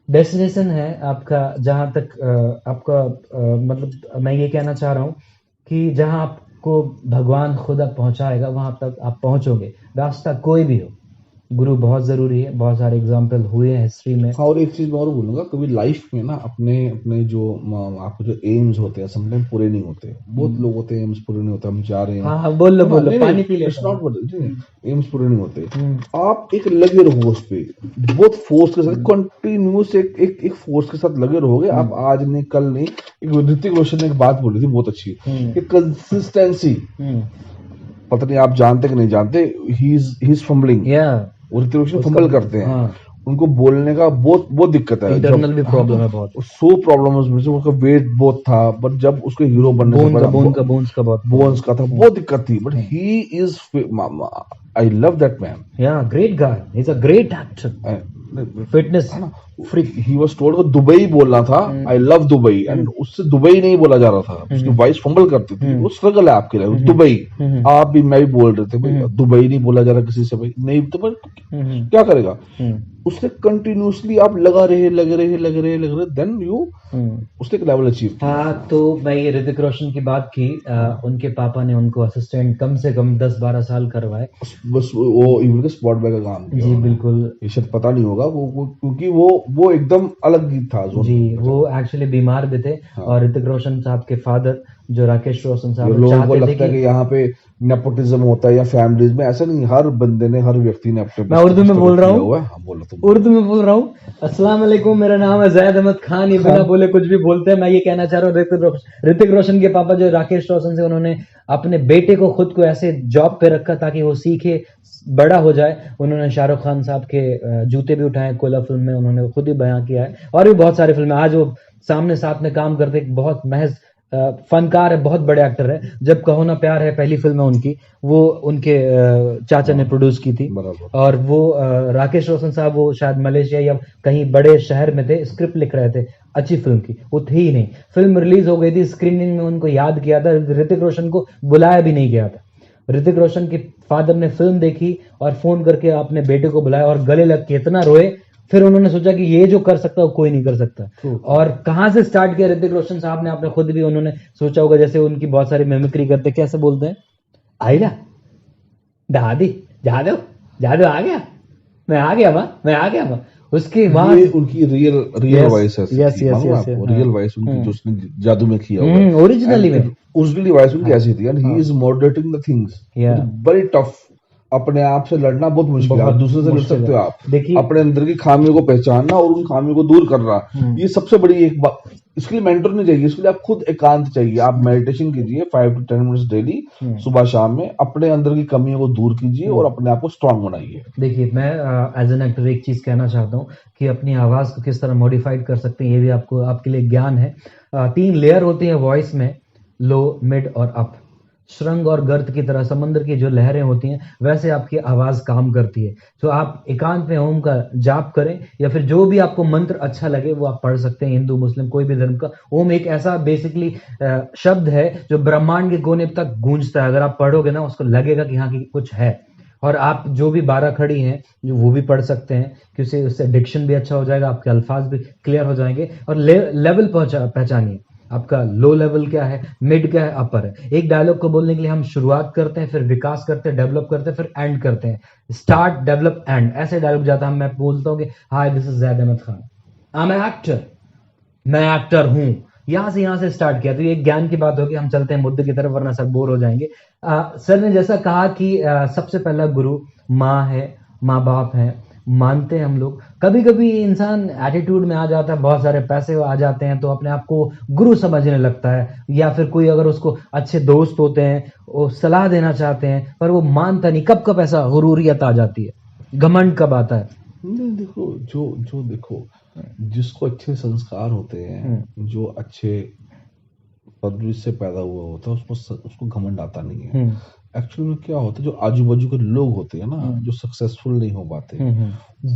डेस्टिनेशन है आपका, जहां तक आपका मतलब मैं ये कहना चाह रहा हूँ कि जहां आपको भगवान खुद आप पहुंचाएगा, वहां तक आप पहुंचोगे। रास्ता कोई भी हो, गुरु बहुत जरूरी है, बहुत सारे एग्जाम्पल हुए हैं हिस्ट्री में। और एक चीज मैं और बोलूंगा, कभी लाइफ में ना अपने जो आपको जो एम्स होते हैं समटाइम पूरे नहीं होते। बहुत लोग होते हैं एम्स पूरे नहीं होते, हम जा रहे हैं, हाँ बोलो पानी पी लेते हैं, एम्स पूरे नहीं होते। आप एक लगे रहो उस पे, बहुत फोर्स के साथ, कंटिन्यूस एक फोर्स के साथ लगे रहोगे। आप आज नहीं कल नहीं, एक ऋतिक रोशन ने एक बात बोली थी बहुत अच्छी, कंसिस्टेंसी। पता नहीं आप जानते कि नहीं जानते, ही इज फंबलिंग, वो ऋतिक रोशन फंबल करते हैं। हाँ। उनको बोलने का बहुत दिक्कत है, इंटरनल भी प्रॉब्लम है बहुत, सो प्रॉब्लम है उसमें। उसका वेट बहुत था, बट जब उसके हीरो बनने से बोन्स का था, बहुत दिक्कत थी। But he is, I love that man, great guy, he is a great actor. Fitness freak. He was told को दुबई बोलना था, आई लव दुबई, एंड उससे दुबई नहीं बोला जा रहा था, उसकी वॉइस फंबल करती थी, वो स्ट्रगल है आपके लिए, दुबई। आप भी मैं भी बोल रहे थे भाई दुबई नहीं बोला जा रहा किसी से, भाई नहीं तो भाई क्या करेगा। उसने कंटिन्यूसली आप लगा रहे देन यू उसने एक लेवल अचीव किया। हाँ, तो मैं ये ऋतिक रोशन की बात की, उनके पापा ने उनको असिस्टेंट कम से कम 10-12 साल करवाए। बस वो इवन के स्पॉट बॉय का काम किया जी उन्होंने। बिल्कुल ये शायद पता नहीं होगा वो क्योंकि वो एकदम अलग ही था जोन जी, में। वो एक्चुअली बीमार भी थे। हाँ। और ऋतिक रोशन साहब के फादर जो राकेश रोशन जो साहब लोगों को चाहते थे लगता है कि यहाँ पे नेपोटिज्म होता है या फैमिलीज में, ऐसा नहीं, हर बंदे ने हर व्यक्ति ने अपने मैं उर्दू में बोल रहा हूँ, बोलो तुम। उर्दू में बोल रहा हूँ। अस्सलाम वालेकुम, मेरा नाम है जैद अहमद खान। ये बिना बोले कुछ भी बोलते हैं। मैं ये कहना चाह रहा हूँ, ऋतिक रोशन के पापा जो राकेश रोशन से, उन्होंने अपने बेटे को खुद को ऐसे जॉब पे रखा ताकि वो सीखे, बड़ा हो जाए। उन्होंने शाहरुख खान साहब के जूते भी उठाए, कोला फिल्म में उन्होंने खुद ही बयां किया है, और भी बहुत सारी फिल्में। आज वो सामने साथ में काम करते, एक बहुत महज फनकार है, बहुत बड़े एक्टर है। जब कहो ना प्यार है पहली फिल्म है उनकी, वो उनके चाचा ने प्रोड्यूस की थी। और वो राकेश रोशन साहब वो शायद मलेशिया या कहीं बड़े शहर में थे, स्क्रिप्ट लिख रहे थे अच्छी फिल्म की, वो थे ही नहीं। फिल्म रिलीज हो गई थी, स्क्रीनिंग में उनको याद किया था, ऋतिक रोशन को बुलाया भी नहीं गया था। ऋतिक रोशन के फादर ने फिल्म देखी और फोन करके अपने बेटे को बुलाया और गले लग के इतना रोए। फिर उन्होंने सोचा कि ये जो कर सकता है वो कोई नहीं कर सकता। और कहां से स्टार्ट किया ऋतिक रोशन साहब ने, आपने खुद भी उन्होंने सोचा होगा, जैसे उनकी बहुत सारी मिमिक्री करते, कैसे बोलते हैं, आइला दादी जादव जादव आ गया, मैं आ गया मां, मैं आ गया मां। उसके बाद ये उनकी रियल वॉइस है, रियल वॉइस उनकी जो उसने जादू में किया हुआ है, ओरिजिनली वॉइस उनकी ऐसी थी, and he is moderating the things, very tough. अपने आप से लड़ना बहुत मुश्किल है, दूसरे से लड़ सकते हो आप, देखिए अपने अंदर की खामियों को पहचानना और उन खामियों को दूर करना, ये सबसे बड़ी एक बात। इसके लिए मेंटर नहीं चाहिए, इसके लिए आप खुद एकांत चाहिए। आप मेडिटेशन कीजिए 5 to 10 मिनट्स डेली, सुबह शाम में, अपने अंदर की कमियों को दूर कीजिए और अपने आप को स्ट्रांग बनाइए। देखिए, मैं एज एन एक्टर एक चीज कहना चाहता हूँ कि अपनी आवाज को किस तरह मॉडिफाइड कर सकते हैं, ये भी आपको, आपके लिए ज्ञान है। 3 लेयर होती है वॉइस में, लो, मिड और अप। श्रृंग और गर्त की तरह समंदर की जो लहरें होती हैं, वैसे आपकी आवाज काम करती है। तो आप एकांत में ओम का जाप करें, या फिर जो भी आपको मंत्र अच्छा लगे वो आप पढ़ सकते हैं, हिंदू मुस्लिम कोई भी धर्म का। ओम एक ऐसा बेसिकली शब्द है जो ब्रह्मांड के कोने तक गूंजता है। अगर आप पढ़ोगे ना, उसको लगेगा कि हाँ की कुछ है। और आप जो भी 12 खड़ी हैं जो वो भी पढ़ सकते हैं, क्योंकि उससे डिक्शन भी अच्छा हो जाएगा, आपके अल्फाज भी क्लियर हो जाएंगे। और लेवल पहचानिए, आपका लो लेवल क्या है, मिड क्या है, अपर है। एक डायलॉग को बोलने के लिए हम शुरुआत करते हैं, फिर विकास करते हैं, डेवलप करते हैं, फिर एंड करते हैं। स्टार्ट, डेवलप, एंड, ऐसे डायलॉग जाता है। मैं बोलता हूँ कि hi this is Zaid Ahmed Khan, I am actor, मैं एक्टर हूं। यहां से स्टार्ट किया। तो ये ज्ञान की बात होगी। हम चलते हैं मुद्दे की तरफ, वरना सर बोर हो जाएंगे। सर ने जैसा कहा कि सबसे पहला गुरु माँ है, माँ बाप है, मानते हैं हम लोग। कभी कभी इंसान एटीट्यूड में आ जाता है, बहुत सारे पैसे आ जाते हैं तो अपने आप को गुरु समझने लगता है, या फिर कोई अगर उसको अच्छे दोस्त होते हैं वो सलाह देना चाहते हैं पर वो मानता नहीं। कब कब ऐसा गुरूरियत आ जाती है, घमंड कब आता है? नहीं, देखो जो देखो, जिसको अच्छे संस्कार होते हैं, जो अच्छे परवरिश से पैदा हुआ होता है, उसको घमंड आता नहीं है। एक्चुअली में क्या होता है, जो आजू बाजू के लोग होते हैं ना, जो सक्सेसफुल नहीं हो पाते,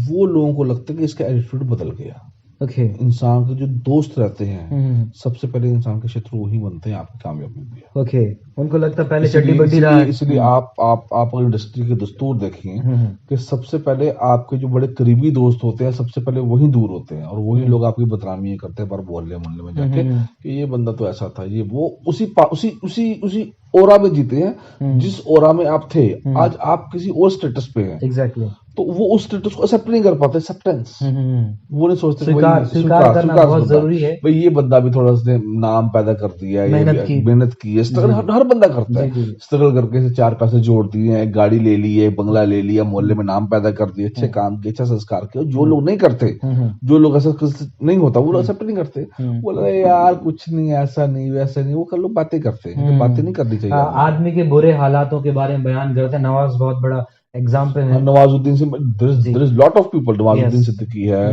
वो लोगों को लगता है कि इसका एटीट्यूड बदल गया। इंसान के जो दोस्त रहते हैं, सबसे पहले इंसान के शत्रु वही बनते हैं आपकी कामयाबी में। उनको लगता है पहले चड्डी बड्डी रहा है। इसलिए आप अगर इंडस्ट्री के दस्तूर देखें कि सबसे पहले आपके जो बड़े करीबी दोस्त होते हैं, सबसे पहले वही दूर होते हैं, और वही लोग आपकी बदनामी करते हैं पर मोहल्ले में जाके कि ये बंदा तो ऐसा था, ये वो उसी ओरा में जीते हैं जिस ओरा में आप थे। आज आप किसी और स्टेटस पे हैं, एग्जैक्टली, तो वो उस स्टेटस को एक्सेप्ट नहीं कर पाते। एक्सेप्टेंस वो नहीं सोचते, स्वीकार करना बहुत जरूरी है। भाई ये बंदा भी थोड़ा सा नाम पैदा कर दिया, मेहनत की है, स्ट्रगल हर बंदा करता है। स्ट्रगल करके से 4 पैसे जोड़ दिए हैं, गाड़ी ले ली है, बंगला ले लिया, मोहल्ले में नाम पैदा कर दिया, अच्छे काम किए, अच्छा संस्कार किया। जो लोग नहीं करते, जो लोग ऐसा नहीं होता, वो एक्सेप्ट नहीं करते। बोला यार कुछ नहीं, ऐसा नहीं वैसा नहीं, वो कर लोग बातें करते हैं, बातें नहीं करनी चाहिए। आदमी के बुरे हालातों के बारे में बयान करते हैं। नवाज बहुत बड़ा एग्जाम्पल है। नवाजुद्दीन से there is lot of people, Nawazuddin Siddiqui है,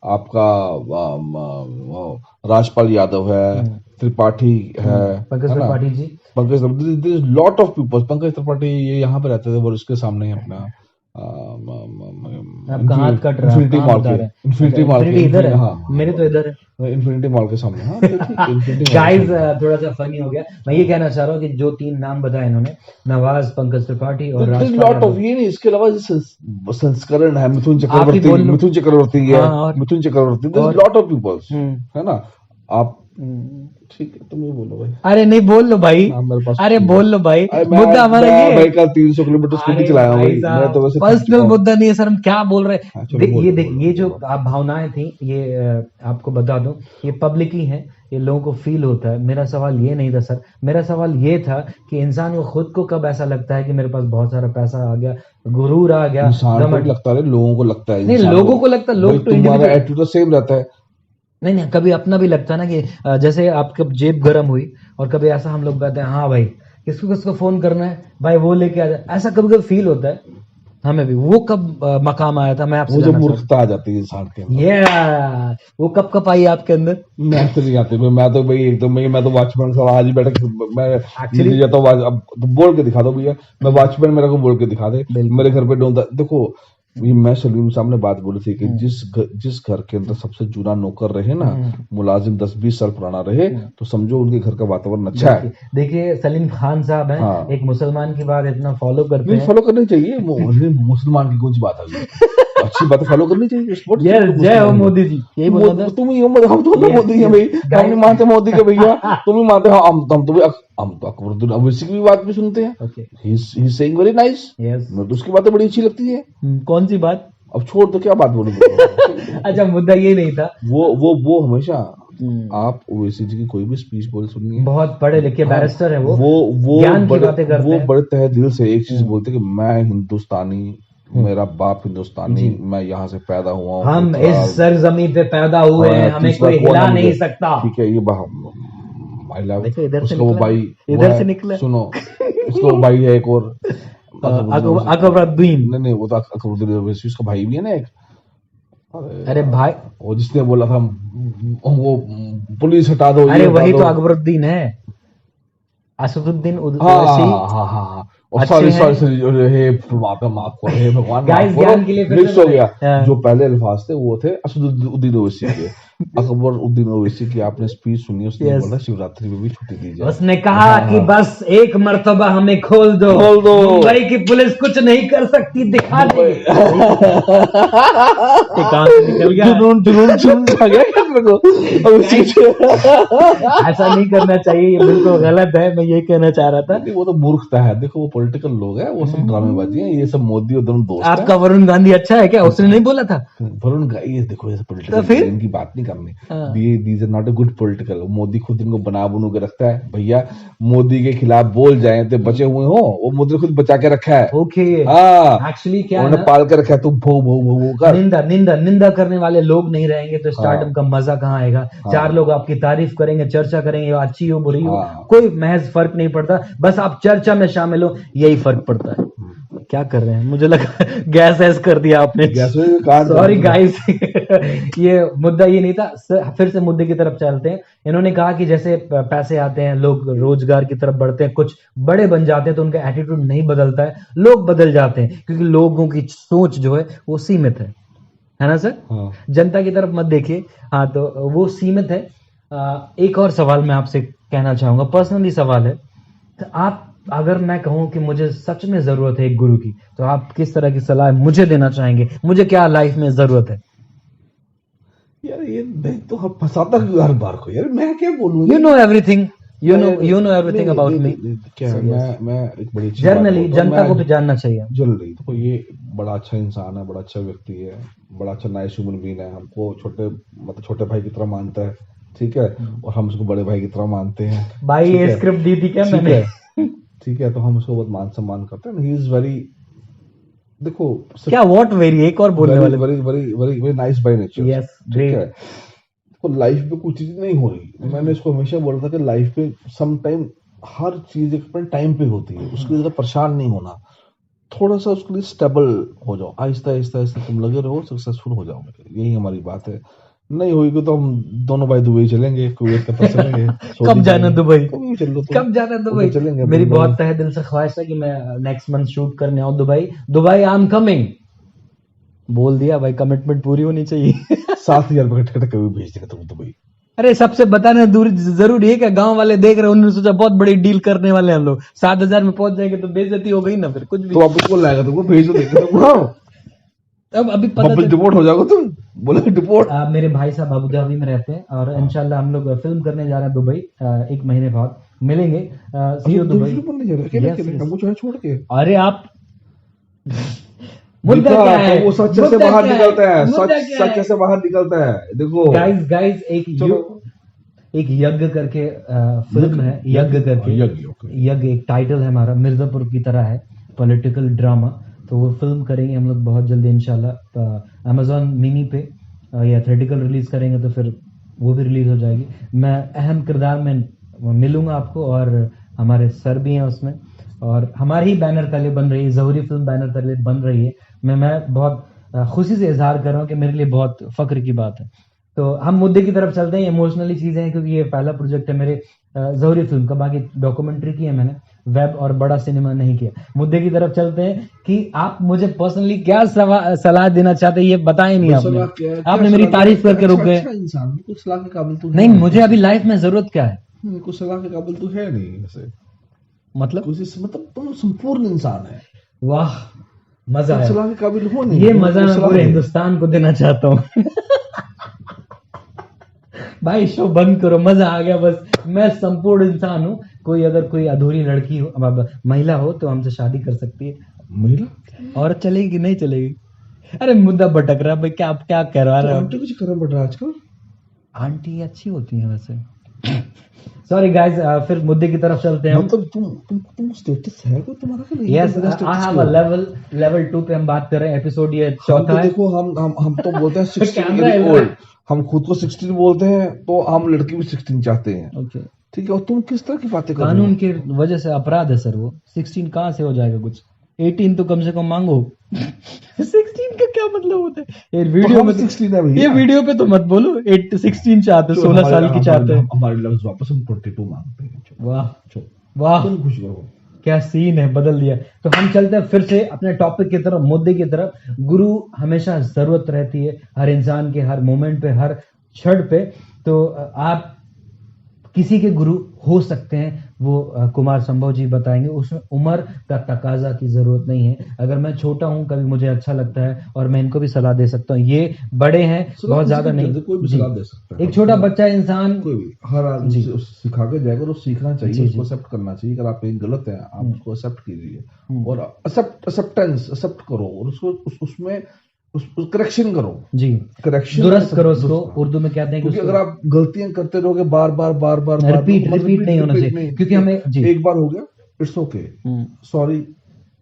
आपका राजपाल यादव है, त्रिपाठी है, Pankaj Tripathi ji, there is lot of people. Pankaj Tripathi ये यहाँ पे रहते थे और इसके सामने अपना आपका हाथ कट रहा है, इन्फिनिटी कहाँ मॉल बता के, रहे हैं? इन्फिनिटी मॉल के, इधर है, हाँ मेरे तो इधर है। इन्फिनिटी मॉल के सामने, हाँ तो ठीक है, इन्फिनिटी मॉल के गाइस सामने। थोड़ा सा फनी हो गया। मैं ये कहना चाह रहा हूँ कि जो 3 नाम बताए इन्होंने, नवाज, पंकज त्रिपाठी और There's Rajpal lot of Yadav. ये नहीं, इसके अलावा संस्करण है, मिथुन आप ही चक्रवर्ती, बोल लो। मिथुन चक्रवर्ती है, हाँ, और मिथुन चक्रवर्ती, there's और lot of people, है ना। आप हम्म। ठीक है, तुम ही बोलो भाई। अरे नहीं, बोल लो भाई, हाँ मेरे पास अरे कुछ नहीं बोल लो भाई, है। मुद्दा हमारा ये मैं है। भाई कल 300 किलोमीटर स्कूटी अरे चलाया हूँ भाई भाई, मैं साहब, तो वैसे थक पर्सनल चुका हूँ। मुद्दा नहीं है सर, हम क्या बोल रहे हाँ हैं। चलो बोलो, देख बोलो ये जो बोलो। आप भावनाएं थी, ये आपको बता दूं, ये पब्लिकली हैं, ये लोगों को फील होता है। मेरा सवाल ये नहीं था सर, मेरा सवाल ये था कि इंसान को खुद को कब ऐसा लगता है कि मेरे पास बहुत सारा पैसा आ गया, गुरूर आ गया, इंसान को घमंड। लगता है, लोगों को लगता है, नहीं, इंसान लोगों को लगता है, भाई लोग तो तुम्हारा इंडिविजुअल। एटीट्यूड तो सेम रहता है। नहीं नहीं, कभी अपना भी लगता है ना कि जैसे आपकी जेब गर्म हुई और कभी ऐसा हम लोग कहते हैं हाँ भाई किसको किसको फोन करना है भाई, वो लेके आ जाए, ऐसा कभी कभी फील होता है हमें भी। वो कब मकाम आया था, मैं आपसे वो जो जानना चाहता मूर्खता आ जाती है इंसान के हूँ। अंदर, ये वो कब आई आपके अंदर? मैं तो नहीं आती भाई, मैं तो भाई एकदम मैं तो वॉचमैन साहब आज ही बैठक, मैं Actually- नीचे जाता हूँ, अब तो बोल के दिखा दो भैया, मैं वॉचमैन मेरे को बोल के दिखा दे, बिल्कुल। मेरे घर पे ढूंढता। देखो ये मैं सलीम साहब ने बात बोली थी कि जिस घर के अंदर सबसे जूना नौकर रहे ना, मुलाजिम 10-20 साल पुराना रहे, तो समझो उनके घर का वातावरण अच्छा है। देखिए सलीम खान साहब हैं, हाँ। एक मुसलमान की बात इतना फॉलो करते नहीं हैं। फॉलो करनी चाहिए, मुसलमान की कौन सी बात आ गई, अच्छी बात फॉलो करनी चाहिए। Support यार चाहिए जय हो मुसलमान को। मोदी जी, यही बोलना था। तुम ही हो, हम तो Yes, मोदी है भाई, yes. हम नहीं मानते मोदी के भैया, तुम ही मानते हो। हम तो अकबरुद्दीन अवैसी की बात भी सुनते हैं, okay, he is saying very nice, yes. मुझे तो उसकी बातें बड़ी अच्छी लगती है। कौन सी बात? अब छोड़ तो क्या बात बोलूं। अच्छा, मुद्दा ये नहीं था। वो हमेशा आप ओवैसी जी की कोई भी स्पीच बोल सुनिए, बहुत पढ़े लिखे बैरिस्टर है वो ज्ञान की बड़े बातें करते वो हैं। बड़े तहे दिल से एक चीज बोलते हैं कि मैं हिंदुस्तानी, मेरा बाप हिंदुस्तानी, मैं यहाँ से पैदा हुआ हूँ, हम इस सरजमी पे पैदा हुए हैं, हमें तीसरा कोई कौन हिला है नहीं मुझे? सकता। ठीक है, ये आई लव देखो इधर से उसका वो निकला, भाई, इधर वो है, से निकला। सुनो उसका वो भाई है एक और, अकबरुद्दीन। नहीं वो तो अकबरुद्दीन ओवैसी उसका भाई भी है ना एक। अरे भाई, वो जिसने बोला था वो पुलिस हटा दो, अरे ये वही हटा तो दो। अकबरुद्दीन है, असदुद्दीन हाँ ओवैसी। हाँ अच्छे सॉरी हैं। सॉरी, हे प्रमात्मा माफ करो, हे भगवान माफ गाइस करो, ज्ञान के लिए फिर मिक्स से हो गया। हाँ। जो पहले अल्फाज थे वो थे असदुद्दीन ओवैसी के। अकबरुद्दीन ओवैसी की आपने स्पीच सुनी, उसने Yes. बोला शिवरात्रि में भी छुट्टी दी जाए। उसने कहा कि बस एक मर्तबा हमें खोल दो, खोल दो। मुंबई की पुलिस कुछ नहीं कर सकती, दिखा देंगे। ये कहाँ से निकल गया? जुनून आ गया क्या मेरे को? अब उसी ऐसा नहीं करना चाहिए, ये बिल्कुल गलत है, मैं ये कहना चाह रहा था। नहीं, वो तो मूर्खता है। देखो वो पॉलिटिकल लोग हैं, वो सब ड्रामेबाजी है, ये सब मोदी और दोनों दोस्त हैं। आपका वरुण गांधी अच्छा है क्या? उसने नहीं बोला था? वरुण ये देखो ये तो पॉलिटिकल फिर? इनकी बात नहीं करनी। हाँ। These are not a good political. Modi खुद इनको बना बुनू के रखता है भैया, मोदी के खिलाफ बोल जाए तो बचे हुए हो, वो मोदी ने खुद बचा के रखा है। ओके, हाँ एक्चुअली क्या है उन्होंने ना, पाल के रखा है, तू भो भो भो भो कर। निंदा करने वाले लोग नहीं रहेंगे तो स्टार्टअप का मजा कहाँ आएगा? चार लोग आपकी तारीफ करेंगे, चर्चा करेंगे, अच्छी हो बुरी हो, कोई महज फर्क नहीं पड़ता, बस आप चर्चा में शामिल हो, यही फर्क पड़ता है। क्या कर रहे हैं? मुझे लगा गैस ऐस कर दिया आपने, सॉरी गाइस। ये मुद्दा ये नहीं था। फिर से मुद्दे की तरफ चलते हैं। इन्होंने कहा कि जैसे पैसे आते हैं, लोग रोजगार की तरफ बढ़ते हैं, कुछ बड़े बन जाते हैं तो उनका एटीट्यूड नहीं बदलता है, लोग बदल जाते हैं क्योंकि लोगों की सोच जो है वो सीमित है ना सर? हाँ। जनता की तरफ मत देखिए। हाँ, तो वो सीमित है। एक और सवाल मैं आपसे कहना चाहूंगा, पर्सनली सवाल है, तो आप अगर मैं कहूं कि मुझे सच में जरूरत है एक गुरु की, तो आप किस तरह की सलाह मुझे देना चाहेंगे? मुझे क्या लाइफ में जरूरत है? यार ये मैं तो फंसाता क्यों हर बार को यार, मैं क्या बोलूं? You know everything, you know everything about me. क्या है, मैं एक बड़ी अच्छी जर्नली बात बोलता हूं, जनता को भी जानना चाहिए। जनरली देखो ये बड़ा अच्छा इंसान है, बड़ा अच्छा व्यक्ति है, बड़ा अच्छा नाइस ह्यूमन बीइंग है, हमको छोटे भाई की तरह मानता है, ठीक है, और हम उसको बड़े भाई की तरह मानते हैं। भाई ये स्क्रिप्ट दी थी क्या मैंने? ठीक है, तो हम उसको बहुत मान सम्मान करते हैं। ही इज वेरी, देखो क्या व्हाट वेरी, एक और बोलने वाले, very very very very nice by nature. Yes, ठीक है, तो लाइफ में कुछ चीज नहीं हो रही, मैंने इसको हमेशा बोला था कि लाइफ में सम टाइम हर चीज एक अपने टाइम पे होती है, उसके लिए ज्यादा परेशान नहीं होना, थोड़ा सा उसके लिए स्टेबल हो जाओ, आहिस्ता आहिस्ता आहिस्ता तुम लगे रहो, सक्सेसफुल हो जाओगे, यही हमारी बात है। नहीं होगी तो हम दोनों भाई दुबई चलेंगे, कुवैत कतर चलेंगे। कब जाना दुबई? कब जाना दुबई चलेंगे? मेरी बहुत तहे दिल से ख्वाहिश है कि मैं नेक्स्ट मंथ शूट करने आऊं Dubai. Dubai I am coming, बोल दिया भाई, कमिटमेंट पूरी होनी चाहिए। 7,000 रुपए का टिकट कभी भेज देगा तुम दुबई? अरे सबसे बताना दूर जरूरी है क्या? गांव वाले देख रहे हैं, उन्होंने सोचा बहुत बड़ी डील करने वाले हैं हम लोग, 7,000 में पहुंच जाएंगे तो बेइज्जती हो गई ना फिर कुछ भी। तो वापस कौन लाएगा तुमको? भेज दो, देंगे तुमको। अब अभी पता वापस डिपोर्ट हो जाओगे तुम, बोला डिपोर्ट। मेरे भाई साहब अबू धाबी में रहते हैं और इंशाल्लाह हम लोग फिल्म करने जा रहे हैं दुबई, 1 महीने बाद मिलेंगे। सी यू दुबई। Yes, yes. हमको जो है छोड़ के। अरे आप मुद्दा देखो, क्या है? वो सच मुद्दा से बाहर क्या है? निकलता है, मुद्दा सच क्या है? सच से बाहर निकलता है। देखो गाइस एक यज्ञ करके फिल्म है, यज्ञ करके, यज्ञ एक टाइटल है हमारा, मिर्जापुर की तरह है, पॉलिटिकल ड्रामा। तो वो फिल्म करेंगे हम लोग बहुत जल्दी इंशाल्लाह, अमेजॉन मिनी पे या थिएट्रिकल रिलीज करेंगे तो फिर वो भी रिलीज हो जाएगी। मैं अहम किरदार में मिलूंगा आपको और हमारे सर भी हैं उसमें, और हमारी ही बैनर तले बन रही है, ज़हूरी फिल्म बैनर तले बन रही है। मैं बहुत खुशी से इजहार कर रहा हूँ कि मेरे लिए बहुत फख्र की बात है। तो हम मुद्दे की तरफ चलते हैं, इमोशनली चीजें हैं क्योंकि ये पहला प्रोजेक्ट है मेरे ज़हूरी फिल्म का, बाकी डॉक्यूमेंट्री की है मैंने, वेब और बड़ा सिनेमा नहीं किया। मुद्दे की तरफ चलते हैं कि आप मुझे पर्सनली क्या सलाह देना चाहते हैं, ये बताएं नहीं आपने। आपने मेरी तारीफ करके रुक गए। इंसान कुछ सलाह के काबिल तो नहीं, मुझे अभी लाइफ में जरूरत क्या है? कुछ सलाह के काबिल तो है नहीं वैसे, मतलब तुम संपूर्ण इंसान है। वाह, मजा है। सलाह के काबिल हो नहीं, ये मजा मैं पूरे हिंदुस्तान को देना चाहता हूँ। भाई शो बंद करो, मजा आ गया बस। मैं संपूर्ण इंसान हूँ, कोई अगर कोई अधूरी लड़की हो, महिला हो तो हमसे शादी कर सकती है। महिला औरत चलेगी कि नहीं चलेगी? अरे मुद्दा भटक रहा है भाई, क्या क्या करवा रहा है? आंटी कुछ करना पड़ रहा है आजकल। आंटी अच्छी होती है वैसे। सॉरी गाइस, फिर मुद्दे की तरफ चलते हैं। मतलब तुम स्टेटस है कोई तुम्हारा कि नहीं? Yes, I have a level 2 पे हम बात कर रहे हैं, एपिसोड ये चौथा है। देखो हम तो बोलते हैं 16 ओल्ड, हम खुद को 16 बोलते हैं, तो हम लड़की भी 16 चाहते हैं। ओके ठीक है, और तुम किस तरह की बातें कर रहे हो? कानून की वजह से अपराध है सर वो। 16 कहाँ से हो जाएगा कुछ? 18 तो कम से कम मांगो। 16 का क्या मतलब होता है? ये वीडियो में 16 है भैया। ये वीडियो पे तो मत बोलो 16 चाहते, 16 साल की चाहते हैं। हमारे लफ्ज वापस हम 22 मांगते हैं। वाह वाह, तुम खुश रहो। क्या सीन है, बदल दिया। तो हम चलते हैं फिर से अपने टॉपिक की तरफ, मुद्दे की तरफ। गुरु हमेशा जरूरत रहती है हर इंसान के, हर मोमेंट पे, हर क्षण पे। तो आप किसी के गुरु हो सकते हैं, वो कुमार संभव जी बताएंगे। उसमें उम्र का तकाजा की जरूरत नहीं है। अगर मैं छोटा हूं, कभी मुझे अच्छा लगता है और मैं इनको भी सलाह दे सकता हूँ। ये बड़े हैं, बहुत ज्यादा नहीं, कोई भी सलाह दे सकता है। एक छोटा बच्चा इंसान, कोई भी, हर आदमी सिखा के जाएगा और सीखना चाहिए, उसको एक्सेप्ट करना चाहिए। अगर आप कहीं गलत है, आप उसको एक्सेप्ट कीजिए और एक्सेप्ट करो, और उसको उसमें करेक्शन करो जी, करेक्शन दुरुस्त करो उसको। उर्दू में कहते हैं कि अगर आप गलतियां करते रहोगे बार बार रिपीट नहीं होना चाहिए, क्योंकि हमें एक बार हो गया, इट्स ओके, सॉरी,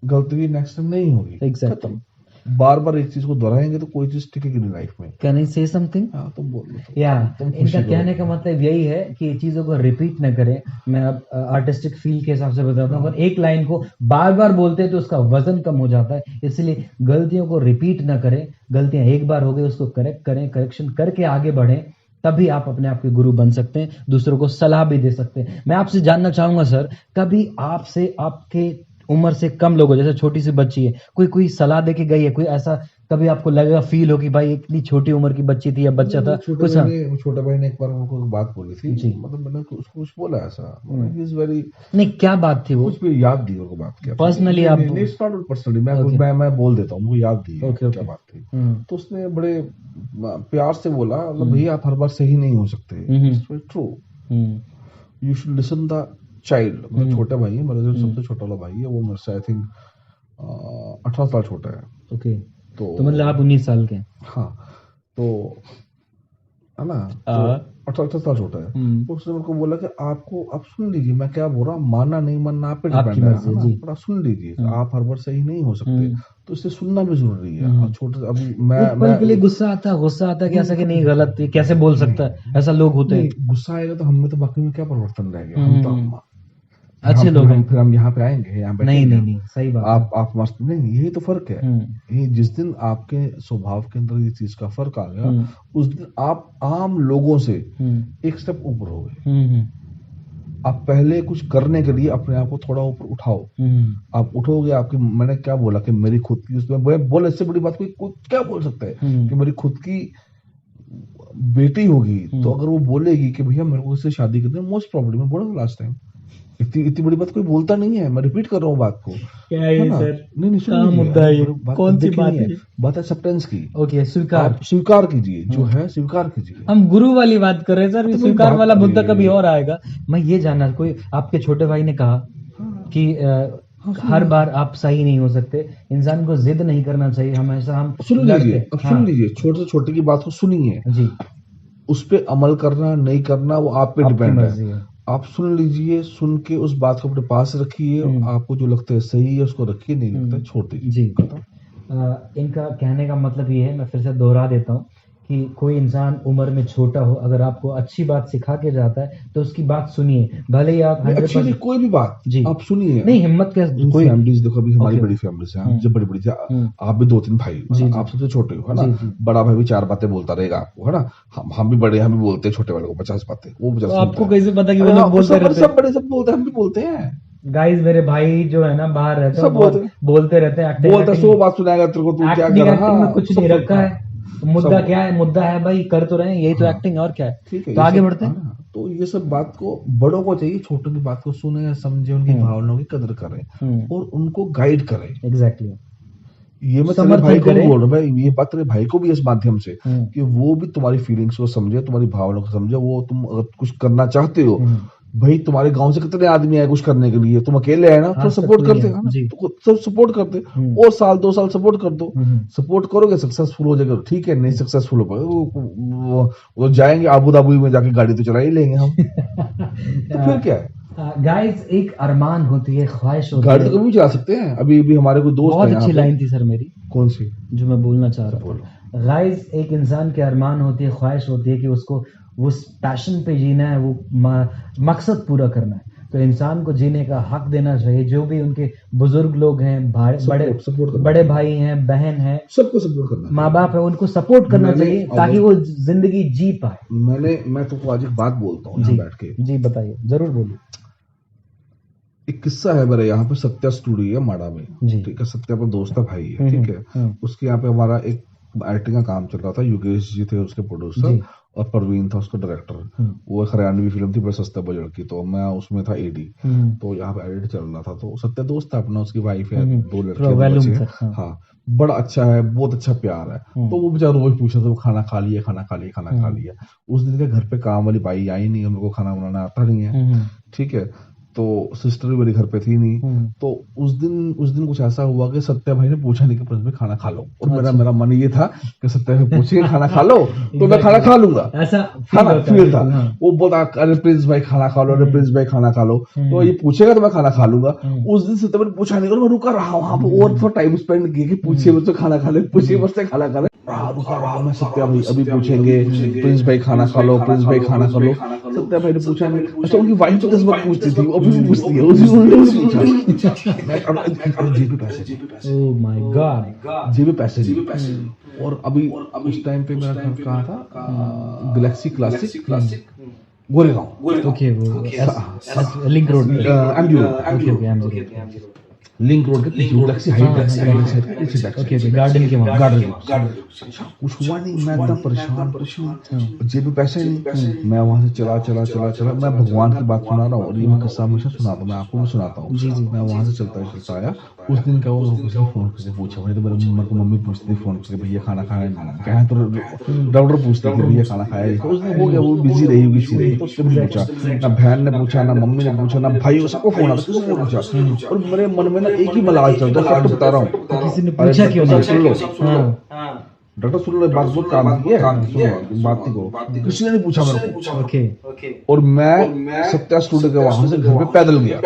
गलती नेक्स्ट टाइम नहीं होगी। एग्जैक्टली, बार बार एक चीज को दोहराएंगे तो कोई चीज टिकेगी नहीं लाइफ में। कैन आई से समथिंग? तुम बोलो। इनका कहने का मतलब यही है कि चीजों को रिपीट न करें। मैं अब आर्टिस्टिक फील के हिसाब से बताता हूँ, अगर एक लाइन को बार बार बोलते हैं तो उसका वजन कम हो जाता है। इसलिए गलतियों को रिपीट न करें। गलतियां एक बार हो गई, उसको करेक्ट करें, करेक्शन करके आगे बढ़ें, तभी आप अपने आप के गुरु बन सकते हैं, दूसरों को सलाह भी दे सकते हैं। मैं आपसे जानना चाहूंगा सर, कभी आपसे आपके उम्र से कम लोगों, जैसे छोटी सी बच्ची है, कोई सलाह दे के गई है? कोई ऐसा कभी आपको लगेगा, फील हो कि भाई इतनी छोटी उम्र की बच्ची थी या बच्चा था? छोटा भाई ने एक बार उनको बात बोली थी जी, मतलब मैंने उसको कुछ बोला ऐसा, ही इज वेरी, नहीं क्या बात थी वो? कुछ भी याद दी उनको बात, क्या पर्सनली आप? इट्स नॉट पर्सनली, मैं बोल देता हूँ, मुझे याद दी क्या बात थी। तो उसने बड़े प्यार से बोला, मतलब भैया आप हर बार सही नहीं हो सकते, true, you should listen the child. मतलब छोटा भाई है मेरा, जो सबसे छोटा वाला भाई है, वो मेरे से आई थिंक 18 साल छोटा है। ओके, तो मतलब आप 19 साल के? हाँ, तो है ना, तो 18 साल छोटा है। तो उसने मेरे को बोला कि आपको, आप सुन लीजिए मैं क्या बोल रहा हूँ, मानना नहीं मानना आप पे डिपेंड है, पर आप सुन लीजिए, आप हर बार सही नहीं हो सकते, तो इससे सुनना भी जरूरी है। और छोटे, अभी मैं के लिए गुस्सा आता कि ऐसा कि नहीं, गलत कैसे बोल सकता है, ऐसा लोग होते हैं। गुस्सा आएगा तो हमें तो बाकी में क्या परिवर्तन रह गया, हम तो अच्छे लोग हैं, फिर हम यहाँ पे आएंगे, यहाँ पे नहीं सही बात, आप मस्त नहीं, यही तो फर्क है। ये जिस दिन आपके स्वभाव के अंदर ये चीज का फर्क आ गया, उस दिन आप आम लोगों से एक स्टेप ऊपर हो गए। आप पहले कुछ करने के लिए अपने आप को थोड़ा ऊपर उठाओ। आप उठोगे, आपकी, मैंने क्या बोला कि मेरी खुद की, उसमें बोल, इससे बड़ी बात कोई क्या बोल सकता है कि मेरी खुद की बेटी होगी तो अगर वो बोलेगी कि भैया मेरे को इससे शादी करनी है, मोस्ट प्रॉब्लम मैं बोला लास्ट टाइम, इतनी बड़ी बात कोई बोलता नहीं है। मैं रिपीट कर रहा हूँ बात को। क्या है सर? नहीं कहाँ मुद्दा है ये? कौन सी बात है? बात है एक्सेप्टेंस की। ओके, स्वीकार। आप स्वीकार कीजिए, जो है स्वीकार कीजिए। हम गुरु वाली बात कर रहे हैं सर, तो स्वीकार वाला मुद्दा कभी और आएगा। मैं ये जानना, कोई आपके छोटे भाई ने कहा कि हर बार आप सही नहीं हो सकते, इंसान को जिद नहीं करना चाहिए हमेशा। हम सुन लीजिए, अब सुन लीजिए, छोटे से छोटे की बात को सुनिए जी, उस पे अमल करना नहीं करना वो आप पे डिपेंड है। आप सुन लीजिए, सुन के उस बात को अपने पास रखिए, आपको जो लगता है सही है उसको रखिए, नहीं लगता है छोड़ दीजिए जी। इनका कहने का मतलब ये है, मैं फिर से दोहरा देता हूँ कि कोई इंसान उम्र में छोटा हो, अगर आपको अच्छी बात सिखा के जाता है तो उसकी बात सुनिए, भले ही आप अच्छी कोई भी बात जी आप सुनिए। नहीं, हिम्मत के कोई फैमिलीज देखो, अभी हमारी बड़ी फैमिलीज हैं, जब बड़ी थी, आप भी 2-3 भाई, आप सबसे छोटे हो, है ना? बड़ा भाई भी 4 बातें बोलता रहेगा आपको, है ना? हम भी बड़े, हम भी बोलते हैं छोटे वाले को 50 बातें, वो 50 आपको कैसे पता कि वो लोग बोलते रहते हैं? सब बड़े सब बोलते हैं, हम भी बोलते हैं। गाइस, मेरे भाई जो है ना बाहर रहते हैं, बोलते रहते हैं, बोलते 100 बात सुनाएगा तेरे को, तू क्या कर रहा है, कुछ नहीं रखा है। मुद्दा क्या है? मुद्दा है भाई, कर तो रहे हैं, यही तो एक्टिंग, और क्या है? ठीक है, तो आगे बढ़ते हैं। तो ये सब बात को बड़ों को चाहिए छोटों की बात को सुने, समझे, उनकी भावनाओं की कदर करें और उनको गाइड करें। एग्जैक्टली। ये मैं तेरे भाई को भी बोल रहा हूँ भाई, ये बात तेरे भाई को भी इस माध्यम से कि वो भी तुम्हारी फीलिंग्स को समझे, तुम्हारी भावनाओं को समझे। वो तुम अगर कुछ करना चाहते हो, भाई तुम्हारे गांव से कितने आदमी आए कुछ करने के लिए, तुम अकेले आए ना, तो सपोर्ट करते हैं ना, तो सब सपोर्ट करते, और साल 2 साल सपोर्ट कर दो। सपोर्ट करोगे, सक्सेसफुल हो जाएगा, ठीक है। नहीं सक्सेसफुल हो पाए वो जाएंगे अबू धाबी में, जाके गाड़ी तो चला ही लेंगे हम। तो फिर क्या है गाइस, एक अरमान होती है, ख्वाहिश होती है, गाड़ी तो कभी चला सकते हैं। अभी हमारे कोई दोस्त, बहुत अच्छी लाइन थी सर मेरी। कौन सी? जो मैं बोलना चाह रहा हूँ, गाइस, एक इंसान के अरमान होती है, ख्वाहिश होती है कि उसको वो पैशन पे जीना है, वो मकसद पूरा करना है, तो इंसान को जीने का हक देना चाहिए। जो भी उनके बुजुर्ग लोग हैं, बड़े भाई हैं, बहन हैं, सबको सपोर्ट करना, माँ बाप है, उनको सपोर्ट करना चाहिए ताकि वो जिंदगी जी पाए। मैं तुमको आज एक बात बोलता हूँ यहाँ बैठ के। जी बताइए, जरूर बोलिए। एक किस्सा है मेरे यहाँ पे, सत्या स्टूडियो है माड़ा में, ठीक है। सत्या अपना दोस्त है, भाई है, ठीक है। उसके यहाँ पे हमारा एक एक्टिंग का काम चल रहा था। योगेश जी थे उसके प्रोड्यूसर और परवीन था उसका डायरेक्टर। वो एक हरियाणवी फिल्म थी, बड़े सस्ते बजट की, तो मैं उसमें था एडी। तो यहाँ पे एडिट चल रहा था, तो सत्या दोस्त था अपना, उसकी वाइफ है, 2 लड़के। हाँ, बड़ा अच्छा है, बहुत अच्छा प्यार है। तो वो बेचारा रोज पूछा था, वो खाना खा लिया, खाना खा लिया, खाना खा लिया। उस दिन के घर पे काम वाली बाई आई नहीं, उनको खाना बनाना आता नहीं है, ठीक है। तो सिस्टर भी मेरे घर पे थी नहीं। तो उस दिन कुछ ऐसा हुआ कि सत्या भाई ने पूछा नहीं कि प्रिंस भाई खाना खा लो, और मेरा मन ये था कि सत्या भाई पूछेंगे खाना खा लो तो मैं खाना खा लूंगा, ऐसा फील था। वो बोला अरे प्रिंस भाई खाना खा लो, अरे प्रिंस भाई खाना खा लो, तो ये पूछेगा तो मैं खाना खा लूंगा। उस दिन सत्या भाई ने पूछा नहीं, और मैं रुका रहा वहां पर और थोड़ा टाइम स्पेंड किया कि पूछिए मुझसे खाना खा ले, पूछिए मुझसे खाना खा ले। रुका रहा मैं, सत्या भाई अभी पूछेंगे, प्रिंस भाई खाना खा लो, प्रिंस भाई खाना खा लो। सत्या भाई ने पूछा नहीं। अच्छा, उनकी वाइफ तो 10 बार पूछती थी, अभी भी पूछती है, उन्होंने पूछा जेबी पैसे, ओह माय गॉड, जेबी पैसे। और अभी उस टाइम पे मेरा घर कहाँ था, गैलेक्सी क्लासिक गोरेगांव, ओके, वो link road, MG road, link road के पीछे गैलेक्सी हाइट, ओके, गार्डन के वहां, गार्डन कुछ हुआ नहीं। मैं एकदम परेशान, जेब में पैसे नहीं। मैं वहां से चला, मैं भगवान की बात सुना रहा हूँ, और ये मैं किस्सा हमेशा सुनाता हूँ, मैं आपको भी सुनाता हूँ। जी, मैं वहां से चलता आया। उस दिन क्या हुआ, किसी ने फोन करके पूछा, तो मेरे को मम्मी पूछती थी फोन करके, भैया खाना खाया क्या है, तो डॉक्टर पूछती थी भैया खाना खाया। तो उसने हो गया, वो बिजी रही होगी शूटिंग, तो उसने भी पूछा, ना बहन ने पूछा, ना मम्मी ने पूछा, ना भाई, सबको फोन आता, किसी ने पूछा। और मेरे मन में ना एक ही मलाल चल रहा है, तो बता रहा हूँ, किसी ने पूछा क्यों नहीं, सुन लो डॉक्टर, सुन लो, बात बहुत काम की है, सुनो बात को, किसी ने नहीं पूछा मेरे को, ओके। और मैं सत्या स्टूडियो के वहां से घर पे पैदल गया,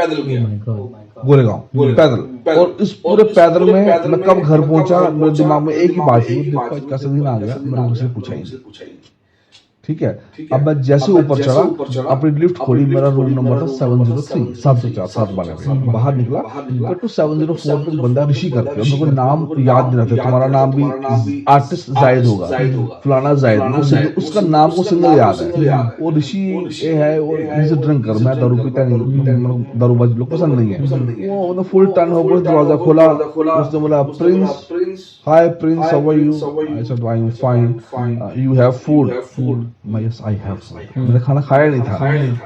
गोरेगांव पैदल। और इस पूरे पैदल में मैं कब घर पहुंचा, मेरे दिमाग में एक ही बात थी, कैसा दिन आ गया, मैंने उनसे पूछा ही, ठीक है। अब मैं जैसे ऊपर चढ़ा, अपनी लिफ्ट खोली, मेरा रूम नंबर था 703, 704, 7 बारह। बाहर निकला तो 704 पे बंदा ऋषि करके, मेरे को नाम याद नहीं रहता, तुम्हारा नाम भी आर्टिस्ट जायद होगा, फलाना जायद, उसका नाम को सिंगल याद है। वो ऋषि है और इज ड्रिंकर, मैं दारू पीता नहीं, दारूबाज लोग पसंद नहीं है। वो फुल टर्न होकर दरवाजा खोला, उसने बोला prince, hi prince, how are you? I said I am fine, you have food? Yes I have food. मैंने खाना खाया नहीं था।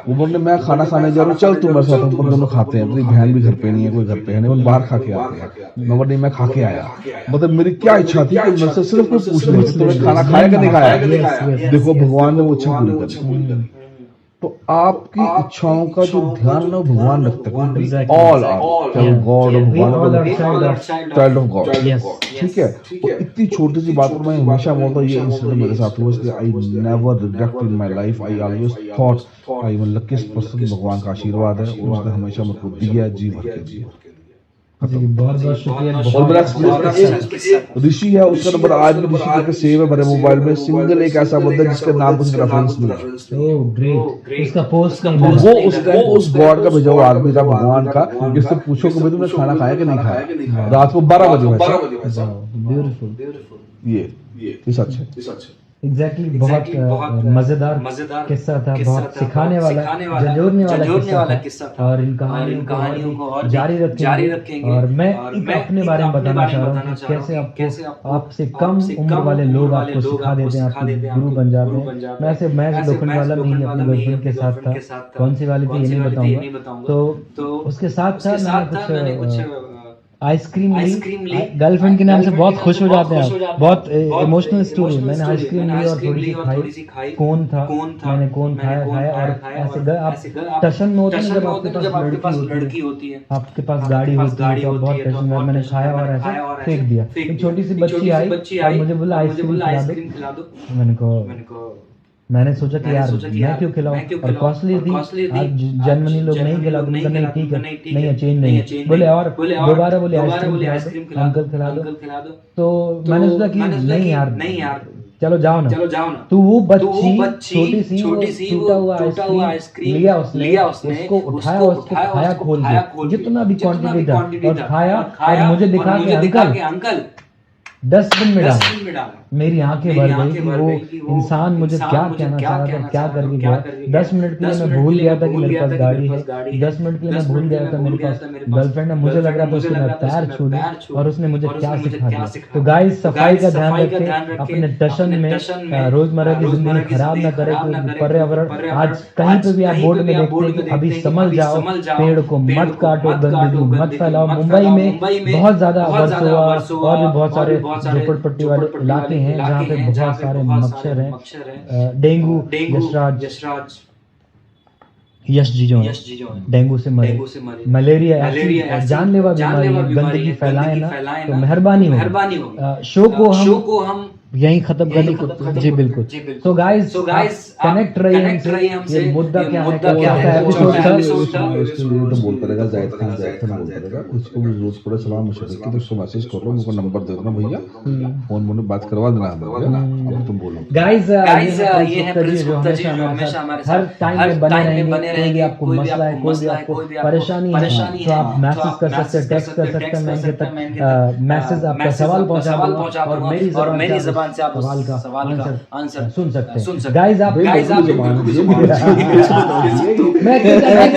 वो बोले मैं खाना खाने जा रहा हूँ, चल तू मेरे साथ, हम दोनों खाते हैं, तेरी बहन भी घर पे नहीं है, कोई घर पे है नहीं, वो बाहर खा के आते हैं। मैं बोला नहीं, मैं खा के आया। मतलब मेरी क्या इच्छा थी कि मेरे से सिर्फ कोई पूछ ले कि तूने खाना खाया कि नहीं खाया। देखो भगवान ने वो इच्छा पूरी कर। तो आपकी इच्छाओं का जो ध्यान ना भगवान रखते हैं, ऑल आर गॉड ऑफ भगवान, चाइल्ड ऑफ गॉड, ठीक है। और इतनी छोटी सी बात पर मैं हमेशा बोलता हूँ, ये इंसिडेंट मेरे साथ हुआ, इसलिए I never regret in my life, I always thought I am luckiest person. भगवान का आशीर्वाद है और उसने हमेशा मेरे को दिया, जी भर के दिया। बहुत बहुत शुक्रिया। और मेरा ऋषि है, उसका नंबर आज भी ऋषि करके सेव है मेरे मोबाइल में। सिंगल एक ऐसा बंदा जिसके नाम को रेफरेंस मिला। Oh great. उसका पोस्ट वो उस टाइम उस गॉड का भेजा हुआ आदमी था, भगवान का, जिससे पूछो कि भाई तुमने खाना खाया कि नहीं खाया, रात को 12 बजे। ब्यूटीफुल। ये सच है। एग्जैक्टली बहुत मजेदार किस्सा था, बहुत सिखाने वाला, झंझोड़ने वाला किस्सा था। और इन कहानियों को और जारी रखेंगे। और मैं अपने बारे में बताना चाह रहा हूँ कि कैसे आपसे कम उम्र वाले लोग आपको सिखा देते हैं, आपके गुरु बन जाते हैं। मैं लोखंड वाला नहीं, अपनी गर्लफ्रेंड के साथ था, कौन सी वाली थी ये नहीं बताऊंगा। तो उसके साथ था, मैंने कुछ आइसक्रीम ली, गर्लफ्रेंड के नाम से बहुत खुश हो जाते हैं, बहुत इमोशनल स्टोरी। मैंने आइसक्रीम ली और थोड़ी सी खाई, कोन था, मैंने कोन खाया और ऐसे आप टशन में होते हैं, जब आपके पास लड़की होती है, आपके पास गाड़ी होती है, तो बहुत टशन में मैंने खाया और ऐसे फेंक दिया। एक छोटी सी बच्ची आई और मुझे बोला आइसक्रीम खिला दो। मैंने सोचा कि यार मैं क्यों खिलाऊं, और कॉस्टली थी, आज जर्मनी लोग नहीं खिलाते। नहीं ठीक है, नहीं है, चेंज नहीं है। बोले और दोबारा बोले आइसक्रीम खिला दो, अंकल खिला दो। तो मैंने सोचा कि नहीं यार चलो जाओ ना। तो वो बच्ची छोटी सी टूटा हुआ आइसक्रीम लिया उसने, उसको उठाया, उसको खाया खोल के, जितना भी क्वांटिटी था, और खाया और मुझे दिखा के अंकल डस्टबिन में डाला। मेरी आंखें भर गई कि वो इंसान मुझे क्या कहना चाह रहा था, क्या करके गया। 10 मिनट के लिए मैं भूल गया था कि मेरे पास गाड़ी है, 10 मिनट के लिए मैं भूल गया था मेरे पास गर्लफ्रेंड है। मुझे लग रहा था उसके मैं पैर छू ली और उसने मुझे क्या सिखा दिया। तो गाइस, सफाई का ध्यान रखें, अपने टशन में रोजमर्रा की जिंदगी खराब ना करें। पर्यावरण, आज कहीं पे भी आप बोर्ड में देखते हैं कि अभी संभल जाओ, पेड़ को मत काटो, गंदगी मत फैलाओ। मुंबई में बहुत ज्यादा वर्सोवा और भी बहुत सारे झोपड़पट्टी वाले इलाके हैं जहाँ पे बहुत सारे मच्छर हैं। डेंगू, यशराज यश जी जो डेंगू से मरे, मलेरिया ऐसी जानलेवा बीमारी है। गंदगी फैलाए ना तो मेहरबानी हो। शो को हम यही खत्म करने को। जी बिल्कुल। सो गाइस कनेक्ट रहिए हमसे। ये मुद्दा क्या है, एपिसोड था, तो बोलता रहेगा जायद खान बोलता रहेगा। उसको भी जरूरत पड़े सलाह मशवरे की तो उसको मैसेज कर लो, मुझको नंबर दे देना भैया, फोन में बात करवा देना हमें। अब तुम बोलो गाइस, ये है प्रिंस गुप्ता जी, हमेशा हमारे हर टाइम में बने रहेंगे। कोई भी आपको मसला है, कोई भी आपको परेशानी है, तो आप मैसेज कर सकते हैं, टेक्स्ट कर सकते हैं। मैं इनके तक मैसेज आपका सवाल पहुंचा दूंगा और मेरी जबान से आप सवाल का आंसर सुन सकते हैं। गाइस आप मैं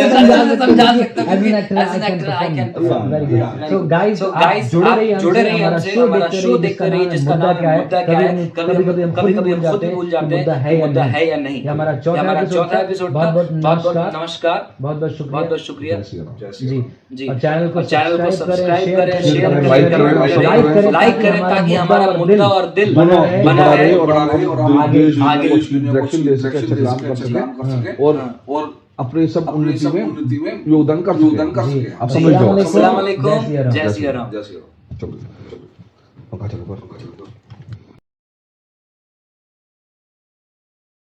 समझा सकता हूं, as an actor I can perform very good. So guys आप जुड़े रहिए हमसे, हमारा शो देखते रहिए जिसका नाम मुद्दा क्या है। कभी-कभी हम खुद भूल जाते हैं कि मुद्दा है या नहीं। ये हमारा चौथा एपिसोड। बहुत नमस्कार, बहुत शुक्रिया जी। और चैनल को सब्सक्राइब करें, शेयर करें, लाइक करें ताकि हमारा मुद्दा और दिल बना रहे और आगे डायरेक्शन दे सके, अच्छा काम कर सके और अपने सब उन्नति में योगदान कर सके। आप समझ लो। अस्सलाम वालेकुम, जय सिया राम। चलो